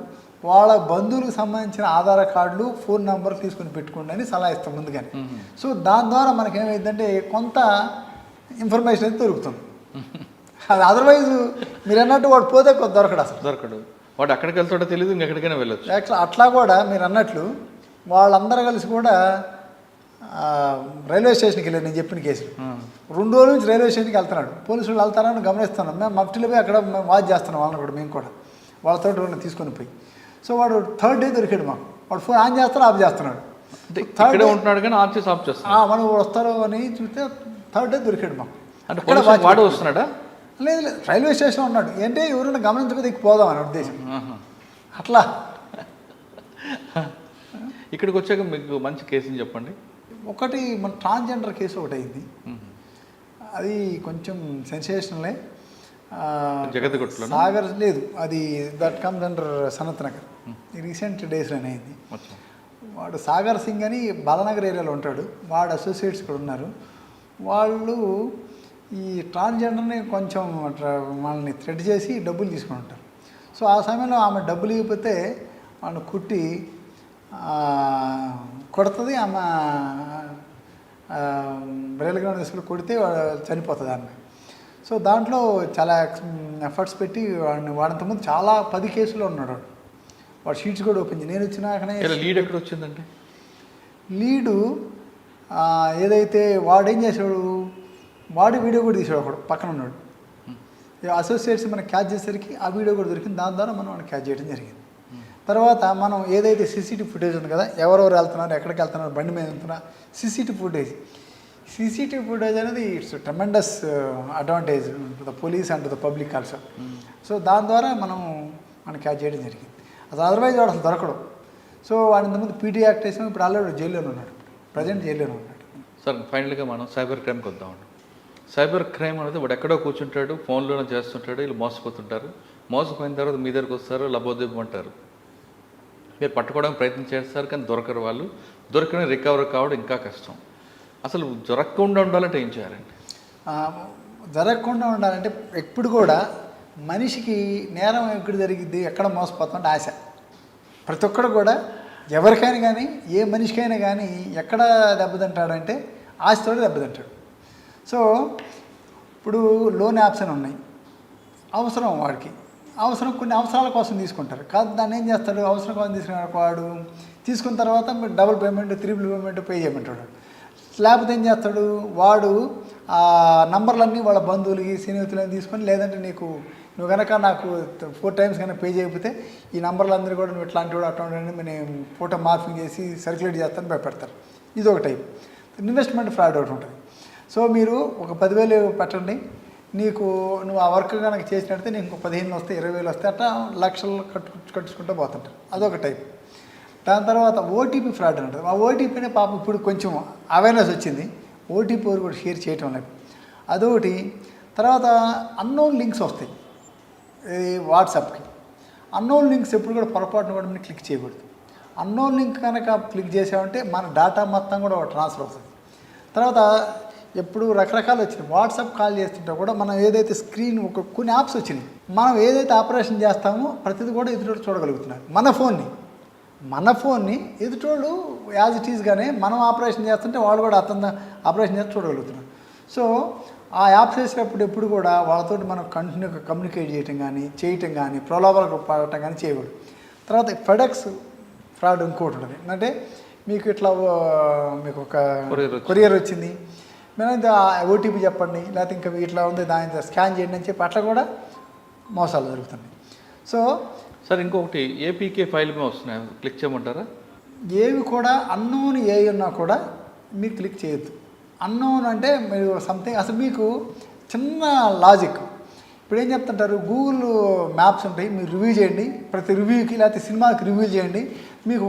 వాళ్ళ బంధువులకు సంబంధించిన ఆధార్ కార్డులు, ఫోన్ నెంబర్ తీసుకుని పెట్టుకోండి అని సలహా ఇస్తాం ముందుగానే. సో దాని ద్వారా మనకేమైందంటే కొంత ఇన్ఫర్మేషన్ అయితే దొరుకుతుంది. అది అదర్వైజ్ మీరు అన్నట్టు వాడు పోతే దొరకడు, అసలు దొరకడు. వాడు అక్కడికి వెళ్తాడో తెలియదు, ఇంకెక్కడికైనా వెళ్ళొచ్చు. యాక్చువల్ అట్లా కూడా మీరు అన్నట్లు వాళ్ళందరూ కలిసి కూడా రైల్వే స్టేషన్కి వెళ్ళారు. నేను చెప్పిన కేసులు 2 రోజుల నుంచి రైల్వే స్టేషన్కి వెళ్తున్నాడు, పోలీసులు వెళ్తారని గమనిస్తున్నాం. మేము మఫ్టీలో పోయి అక్కడ వాచ్ చేస్తున్నాం వాళ్ళని కూడా, మేము కూడా వాళ్ళతో వాళ్ళని తీసుకొని పోయి. సో వాడు 3rd డే దొరికాడు మాకు. వాడు ఫోన్ ఆన్ చేస్తాడు, ఆఫ్ చేస్తున్నాడు. థర్డ్ డే ఉంటున్నాడు కానీ ఆఫ్ చేస్తాడు. మనం వస్తారు అని చూస్తే 3rd డే దొరికాడు మాకు. అంటే వాడు వస్తున్నాడా? లేదు, రైల్వే స్టేషన్లో ఉన్నాడు. ఏంటంటే ఎవరైనా గమనించకపోతే పోదాం అని ఉద్దేశం. అట్లా ఇక్కడికి వచ్చాక మీకు మంచి కేసుని చెప్పండి. ఒకటి మన ట్రాన్స్జెండర్ కేసు ఒకటి అయింది, అది కొంచెం సెన్సేషనలే. జగదగిరిగుట్టలో సాగర్ లేదు, అది that comes under Sanath Nagar. Recent డేస్లోనే అయింది. వాడు సాగర్ సింగ్ అని బాలనగర్ ఏరియాలో ఉంటాడు, వాడు అసోసియేట్స్ కూడా ఉన్నారు. వాళ్ళు ఈ ట్రాన్స్జెండర్ని కొంచెం వాళ్ళని థ్రెట్ చేసి డబ్బులు తీసుకుని ఉంటారు. సో ఆ సమయంలో ఆమె డబ్బులు ఇవ్వకపోతే వాళ్ళు కుట్టి కొడుతుంది. ఆమె రైలు గ్రౌండ్ తీసుకుని కొడితే చనిపోతుంది ఆమె. సో దాంట్లో చాలా ఎఫర్ట్స్ పెట్టి వాడంతకుముందు చాలా 10 కేసులో ఉన్నాడు వాడు షీట్స్ కూడా ఓపెన్ చేసి నేను వచ్చినాకనే. లీడ్ ఎక్కడ వచ్చిందండి? లీడు ఏదైతే వాడేం చేసాడు, వాడి వీడియో కూడా తీసాడు ఒకడు పక్కన ఉన్నాడు. అసోసియేట్స్ మనం క్యాచ్ చేసేసరికి ఆ వీడియో కూడా దొరికింది. దాని ద్వారా మనం క్యాచ్ చేయడం జరిగింది. తర్వాత మనం ఏదైతే సీసీటీవీ ఫుటేజ్ ఉంది కదా, ఎవరెవరు వెళ్తున్నారు, ఎక్కడికి వెళ్తున్నారు, బండి మీద వెళ్తున్నా, సీసీటీవీ ఫుటేజ్ అనేది it's tremendous advantage the police and the public also. So దాని ద్వారా మనం క్యాచ్ చేయడం జరిగింది. అసలు అదర్వైజ్ వాడు అసలు దొరకడు. సో వాడి ఇంతకుముందు పీటీ యాక్ట్ వేసాం, ఇప్పుడు ఆల్రెడీ జైల్లోనే ఉన్నాడు, ప్రజెంట్ జైల్లోనే ఉన్నాడు. సార్ ఫైనల్గా మనం సైబర్ క్రైమ్కి వద్దామండి. సైబర్ క్రైమ్ అనేది వాడు ఎక్కడో కూర్చుంటాడు, ఫోన్లోనే చేస్తుంటాడు, వీళ్ళు మోసపోతుంటారు. మోసపోయిన తర్వాత మీ దగ్గరకు వస్తారు, లబోదివ్వమంటారు. మీరు పట్టుకోవడానికి ప్రయత్నం చేస్తారు, కానీ దొరకరు. వాళ్ళు దొరికిన రికవర్ కావడం ఇంకా కష్టం. అసలు జరగకుండా ఉండాలంటే ఏం చేయాలండి? జరగకుండా ఉండాలంటే ఎప్పుడు కూడా మనిషికి నేరం ఎక్కడ జరిగిద్ది, ఎక్కడ మోసపోతుంటే ఆశ. ప్రతి ఒక్కడు కూడా ఎవరికైనా కానీ ఏ మనిషికైనా కానీ ఎక్కడ దెబ్బతింటాడంటే ఆశతో దెబ్బతింటాడు. సో ఇప్పుడు లోన్ యాప్స్ అని ఉన్నాయి, అవసరం వాడికి, కొన్ని అవసరాల కోసం తీసుకుంటారు. కాదు దాన్ని ఏం చేస్తాడు, అవసరం కోసం తీసుకున్న వాడు తీసుకున్న తర్వాత double payment, triple payment pay చేయమంటాడు. లేకపోతే ఏం చేస్తాడు, వాడు ఆ నంబర్లన్నీ వాళ్ళ బంధువులకి స్నేహితులని తీసుకొని, లేదంటే నువ్వు కనుక నాకు 4 times కనుక పే చేయకపోతే ఈ నంబర్లు కూడా నువ్వు ఇట్లాంటి వాడు అట్లాంటి నేను ఫోటో మార్ఫింగ్ చేసి సర్క్యులేట్ చేస్తాను భయపెడతారు. ఇది ఒక టైప్. ఇన్వెస్ట్మెంట్ ఫ్రాడ్ ఒకటి ఉంటుంది. సో మీరు ఒక 10,000 పెట్టండి, నువ్వు ఆ వర్క్ కనుక చేసినట్టే నీకు 15 వస్తాయి, 20,000 వస్తాయి, అట్లా లక్షలు కట్టుకుంటూ పోతుంటారు. అదొక టైప్. దాని తర్వాత ఓటీపీ ఫ్రాడ్ ఉంటుంది. ఆ ఓటీపీనే పాపం ఇప్పుడు కొంచెం అవేర్నెస్ వచ్చింది, ఓటీపీ కూడా షేర్ చేయటం లేదు, అదొకటి. తర్వాత అన్నోన్ లింక్స్ వస్తాయి వాట్సాప్కి. అన్నోన్ లింక్స్ ఎప్పుడు కూడా పొరపాటున కూడా మనం క్లిక్ చేయకూడదు. అన్నోన్ లింక్ కనుక క్లిక్ చేసామంటే మన డేటా మొత్తం కూడా ట్రాన్స్ఫర్ అవుతుంది. తర్వాత ఎప్పుడు రకరకాలు వచ్చినాయి. వాట్సాప్ కాల్ చేస్తుంటే కూడా మనం ఏదైతే స్క్రీన్ కొన్ని యాప్స్ వచ్చినాయి, మనం ఏదైతే ఆపరేషన్ చేస్తామో ప్రతిదీ కూడా ఎదుటోడు చూడగలుగుతున్నారు. మన ఫోన్ని ఎదుటోళ్ళు యాజ్ ఇట్ ఈస్గానే మనం ఆపరేషన్ చేస్తుంటే వాళ్ళు కూడా అతను ఆపరేషన్ చేసి చూడగలుగుతున్నారు. సో ఆ యాప్స్ చేసేటప్పుడు ఎప్పుడు కూడా వాళ్ళతో మనం కంటిన్యూగా కమ్యూనికేట్ చేయటం కానీ ప్రలోభాలకు పడటం కానీ చేయకూడదు. తర్వాత ఫెడెక్స్ ఫ్రాడ్ ఇంకోటి ఉంటుంది. అంటే మీకు ఒక కొరియర్ వచ్చింది, మేము ఓటీపీ చెప్పండి, లేకపోతే ఇంకా ఇట్లా ఉంది దాని స్కాన్ చేయండి అని చెప్పి అట్లా కూడా మోసాలు జరుగుతున్నాయి. సో సార్ ఇంకొకటి ఏపీకే ఫైల్ మీద వస్తున్నాయి, క్లిక్ చేయమంటారా? ఏవి కూడా అన్నోన్ ఏ ఉన్నా కూడా మీరు క్లిక్ చేయొద్దు. అన్నోన్ అంటే మీరు సంథింగ్ అసలు మీకు చిన్న లాజిక్. ఇప్పుడు ఏం చెప్తుంటారు, గూగుల్ మ్యాప్స్ ఉంటాయి, మీరు రివ్యూ చేయండి, ప్రతి రివ్యూకి లేకపోతే సినిమాకి రివ్యూ చేయండి, మీకు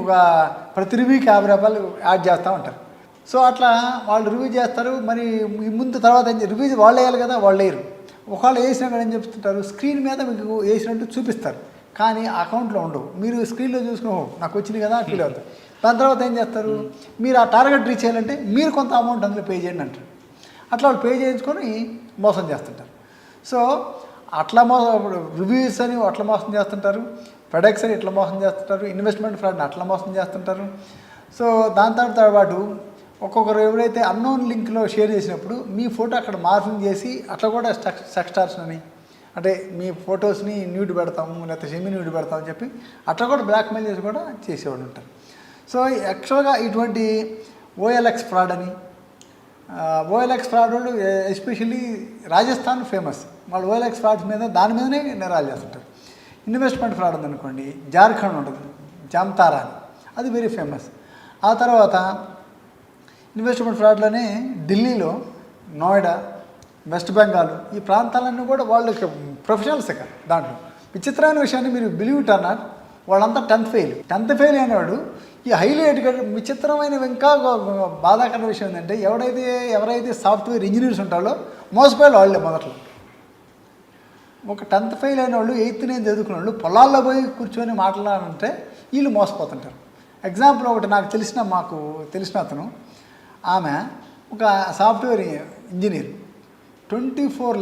ప్రతి రివ్యూకి 50 రూపాయలు యాడ్ చేస్తూ ఉంటారు. సో అట్లా వాళ్ళు రివ్యూ చేస్తారు. మరి ముందు తర్వాత రివ్యూ వాళ్ళు వేయాలి కదా, వాళ్ళు వేయరు. ఒకవేళ వేసినా కూడా ఏం చెప్తుంటారు, స్క్రీన్ మీద మీకు వేసినట్టు చూపిస్తారు, కానీ అకౌంట్లో ఉండవు. మీరు స్క్రీన్లో చూసుకుని నాకు వచ్చింది కదా ఫీల్ అవుతుంది. దాని తర్వాత ఏం చేస్తారు, మీరు ఆ టార్గెట్ రీచ్ చేయాలంటే మీరు కొంత అమౌంట్ అందులో పే చేయండి అంటారు. అట్లా వాళ్ళు పే చేయించుకొని మోసం చేస్తుంటారు. సో అట్లా ఇప్పుడు రివ్యూస్ అని అట్లా మోసం చేస్తుంటారు, ఫెడెక్స్ అని ఇట్లా మోసం చేస్తుంటారు, ఇన్వెస్ట్మెంట్ ఫ్రాడ్ని అట్లా మోసం చేస్తుంటారు. సో దాంతో పాటు ఒక్కొక్కరు ఎవరైతే అన్నోన్ లింక్లో షేర్ చేసినప్పుడు మీ ఫోటో అక్కడ మార్ఫింగ్ చేసి అట్లా కూడా సెక్స్టార్స్ అని, అంటే మీ ఫొటోస్ని న్యూడ్ పెడతాము లేకపోతే సెమీ న్యూడ్ పెడతామని చెప్పి అట్లా కూడా బ్లాక్మెయిల్ చేసి కూడా చేసేవాళ్ళు ఉంటారు. సో యాక్చువల్గా ఇటువంటి ఓఎల్ఎక్స్ ఫ్రాడ్ అని, ఓఎల్ఎక్స్ ఫ్రాడ్ వాళ్ళు ఎస్పెషల్లీ రాజస్థాన్ ఫేమస్. వాళ్ళు ఓఎల్ఎక్స్ ఫ్రాడ్స్ మీద దాని మీదనే నేరాలు చేస్తుంటారు. ఇన్వెస్ట్మెంట్ ఫ్రాడ్ ఉందనుకోండి, జార్ఖండ్ ఉంటుంది జామ్తారా అని, అది వెరీ ఫేమస్. ఆ తర్వాత ఇన్వెస్ట్మెంట్ ఫ్రాడ్లోనే ఢిల్లీలో, నోయిడా, వెస్ట్ బెంగాల్ ఈ ప్రాంతాలన్నీ కూడా వాళ్ళకి ప్రొఫెషనల్స్ ఇక్కడ. దాంట్లో విచిత్రమైన విషయాన్ని మీరు బిలీవ్ ఇట్ ఆర్ నాట్, వాళ్ళంతా 10th ఫెయిల్ అయినవాడు ఈ హైలీ ఎడ్యుకేటెడ్. విచిత్రమైన ఇంకా బాధాకర విషయం ఏంటంటే ఎవరైతే సాఫ్ట్వేర్ ఇంజనీర్స్ ఉంటారో మోసపోయారు వాళ్ళే. మొదట్లో ఒక 10th ఫెయిల్ అయిన వాళ్ళు 8th 9th చదువుకున్న వాళ్ళు పొలాల్లో పోయి కూర్చొని మాట్లాడాలంటే వీళ్ళు మోసపోతుంటారు. ఎగ్జాంపుల్ ఒకటి మాకు తెలిసిన అతను, ఆమె ఒక సాఫ్ట్వేర్ ఇంజనీర్, 24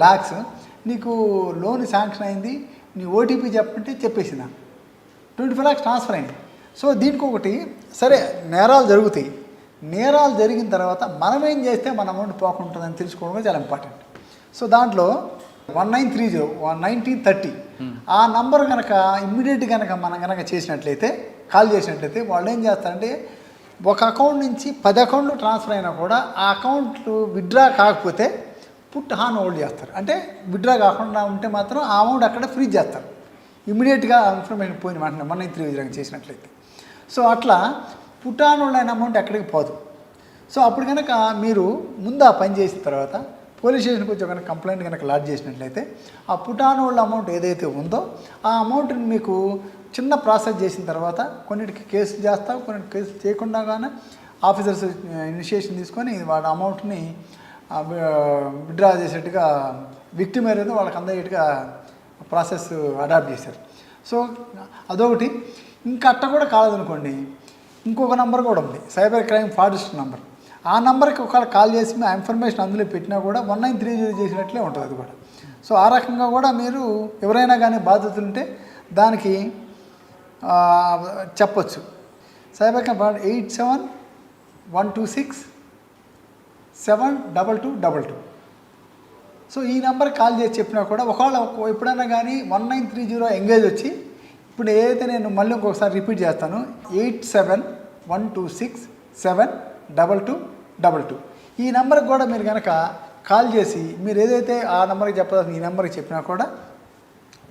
lakhs నీకు లోన్ శాంక్షన్ అయింది, నీ ఓటీపీ చెప్పంటే చెప్పేసిందా, 25 lakhs ట్రాన్స్ఫర్ అయింది. సో దీనికి ఒకటి సరే నేరాలు జరుగుతాయి, నేరాలు జరిగిన తర్వాత మనం ఏం చేస్తే మన అమౌంట్ పోకుంటుందని తెలుసుకోవడం చాలా ఇంపార్టెంట్. సో దాంట్లో 1930 1930 ఆ నంబర్ కనుక ఇమ్మీడియట్ కనుక మనం కనుక చేసినట్లయితే, కాల్ చేసినట్లయితే వాళ్ళు ఏం చేస్తారంటే ఒక అకౌంట్ నుంచి 10 అకౌంట్లు ట్రాన్స్ఫర్ అయినా కూడా ఆ అకౌంట్లు విత్డ్రా కాకపోతే పుట్ హాన్ హోల్డ్ చేస్తారు. అంటే విత్డ్రా కాకుండా ఉంటే మాత్రం ఆ అమౌంట్ అక్కడ ఫ్రీజ్ చేస్తారు ఇమ్మీడియట్గా ఇన్ఫర్మేషన్ పోయిన వెంటనే 1930 చేసినట్లయితే. సో అట్లా పుట్ ఆన్ హోల్డ్ అయిన అమౌంట్ ఎక్కడికి పోదు. సో అప్పుడు కనుక మీరు ముందు ఆ పని చేసిన తర్వాత పోలీస్ స్టేషన్కి వచ్చి కనుక కంప్లైంట్ కనుక లాడ్జ్ చేసినట్లయితే ఆ పుట్ ఆన్ హోల్డ్ అమౌంట్ ఏదైతే ఉందో ఆ అమౌంట్ని మీకు చిన్న ప్రాసెస్ చేసిన తర్వాత కొన్నిటికి కేసు చేస్తాం, కొన్నిటికి కేసు చేయకుండా కానీ ఆఫీసర్స్ ఇనిషియేషన్ తీసుకొని వాళ్ళ అమౌంట్ని విత్డ్రా చేసేట్టుగా విక్టిమ్ ఏదైతే వాళ్ళకి అందయ్యేట్టుగా ప్రాసెస్ అడాప్ట్ చేశారు. సో అదొకటి. ఇంకా అట్ట కూడా కాలేదనుకోండి, ఇంకొక నెంబర్ కూడా ఉంది, సైబర్ క్రైమ్ ఫారెస్ట్ నెంబర్. ఆ నెంబర్కి ఒకవేళ కాల్ చేసి ఆ ఇన్ఫర్మేషన్ అందులో పెట్టినా కూడా 1930 చేసినట్లే ఉంటుంది అది కూడా. సో ఆ రకంగా కూడా మీరు ఎవరైనా కానీ బాధ్యతలు ఉంటే దానికి చెప్పొచ్చు. Cyber crime 8712672222. సో ఈ నెంబర్ కాల్ చేసి చెప్పినా కూడా ఒకవేళ ఎప్పుడైనా కానీ 1930 ఎంగేజ్ వచ్చి, ఇప్పుడు ఏదైతే నేను మళ్ళీ ఇంకొకసారి రిపీట్ చేస్తాను, 8712672222. ఈ నెంబర్కి కూడా మీరు కనుక కాల్ చేసి మీరు ఏదైతే ఆ నెంబర్కి చెప్పాల్సిన ఈ నెంబర్కి చెప్పినా కూడా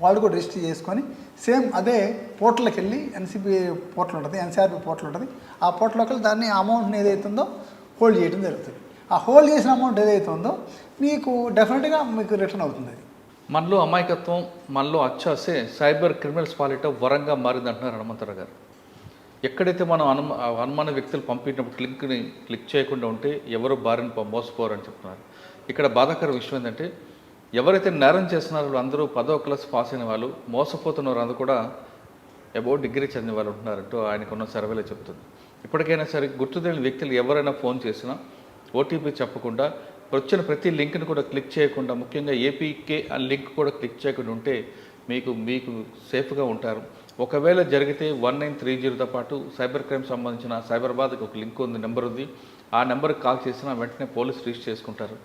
వాళ్ళు కూడా రిజిస్టర్ చేసుకొని సేమ్ అదే పోర్టల్కి వెళ్ళి ఎన్సిబి పోర్టల్ ఉంటుంది, ఎన్సిఆర్బి పోర్టల్ ఉంటుంది, ఆ పోర్టల్లోకి వెళ్ళి దాన్ని అమౌంట్ని ఏదైతే ఉందో హోల్డ్ చేయడం జరుగుతుంది. ఆ హోల్డ్ చేసిన అమౌంట్ ఏదైతే ఉందో మీకు డెఫినెట్గా మీకు రిటర్న్ అవుతుంది. అది మనలో అమాయకత్వం, మనలో అచ్చాసే సైబర్ క్రిమినల్స్ పాలిట వరంగా మారిందంటున్నారు హనుమంతరావు గారు. ఎక్కడైతే మనం అనుమాన వ్యక్తులు పంపినప్పుడు లింక్ని క్లిక్ చేయకుండా ఉంటే ఎవరు బారిన మోసపోరని చెప్తున్నారు. ఇక్కడ బాధాకర విషయం ఏంటంటే ఎవరైతే నేరం చేస్తున్నారో అందరూ 10వ క్లాస్ పాస్ అయిన వాళ్ళు, మోసపోతున్న వారు కూడా అబౌట్ డిగ్రీ చదివిన వాళ్ళు ఉంటున్నారంటూ ఆయనకున్న సర్వేలో చెప్తుంది. ఇప్పటికైనా సరే గుర్తు తెలియని వ్యక్తులు ఎవరైనా ఫోన్ చేసినా ఓటీపీ చెప్పకుండా వచ్చిన ప్రతి లింక్ని కూడా క్లిక్ చేయకుండా, ముఖ్యంగా ఏపీకే ఆ లింక్ కూడా క్లిక్ చేయకుండా ఉంటే మీకు సేఫ్గా ఉంటారు. ఒకవేళ జరిగితే 1930తో పాటు సైబర్ క్రైమ్ సంబంధించిన సైబరాబాద్కి ఒక లింక్ ఉంది, నెంబర్ ఉంది. ఆ నెంబర్కి కాల్ చేసినా వెంటనే పోలీసు రిజిస్టర్ చేసుకుంటారు.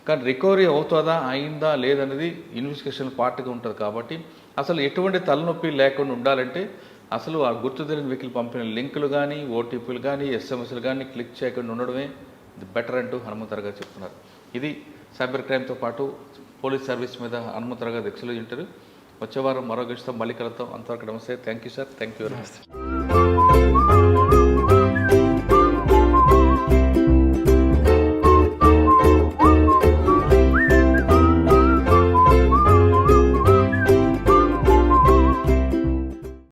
కానీ రికవరీ అవుతుందా అయిందా లేదనేది ఇన్వెస్టిగేషన్ పార్ట్గా ఉంటుంది. కాబట్టి అసలు ఎటువంటి తలనొప్పి లేకుండా ఉండాలంటే అసలు ఆ గుర్తు తెలియని వ్యక్తులు పంపిన లింకులు కానీ, ఓటీపీలు కానీ, ఎస్ఎంఎస్లు కానీ క్లిక్ చేయకుండా ఉండడమే బెటర్ అంటూ హనుమంతరావు గారు చెప్తున్నారు. ఇది సైబర్ క్రైమ్తో పాటు పోలీస్ సర్వీస్ మీద హనుమంతరావు గారు ఎక్సలెంట్ ఇంటర్వ్యూ. వచ్చే వారం మరో గెస్ట్తో మళ్ళీ కలుద్దాం. అంతవరకు నమస్తే. Thank you sir. Thank you very much.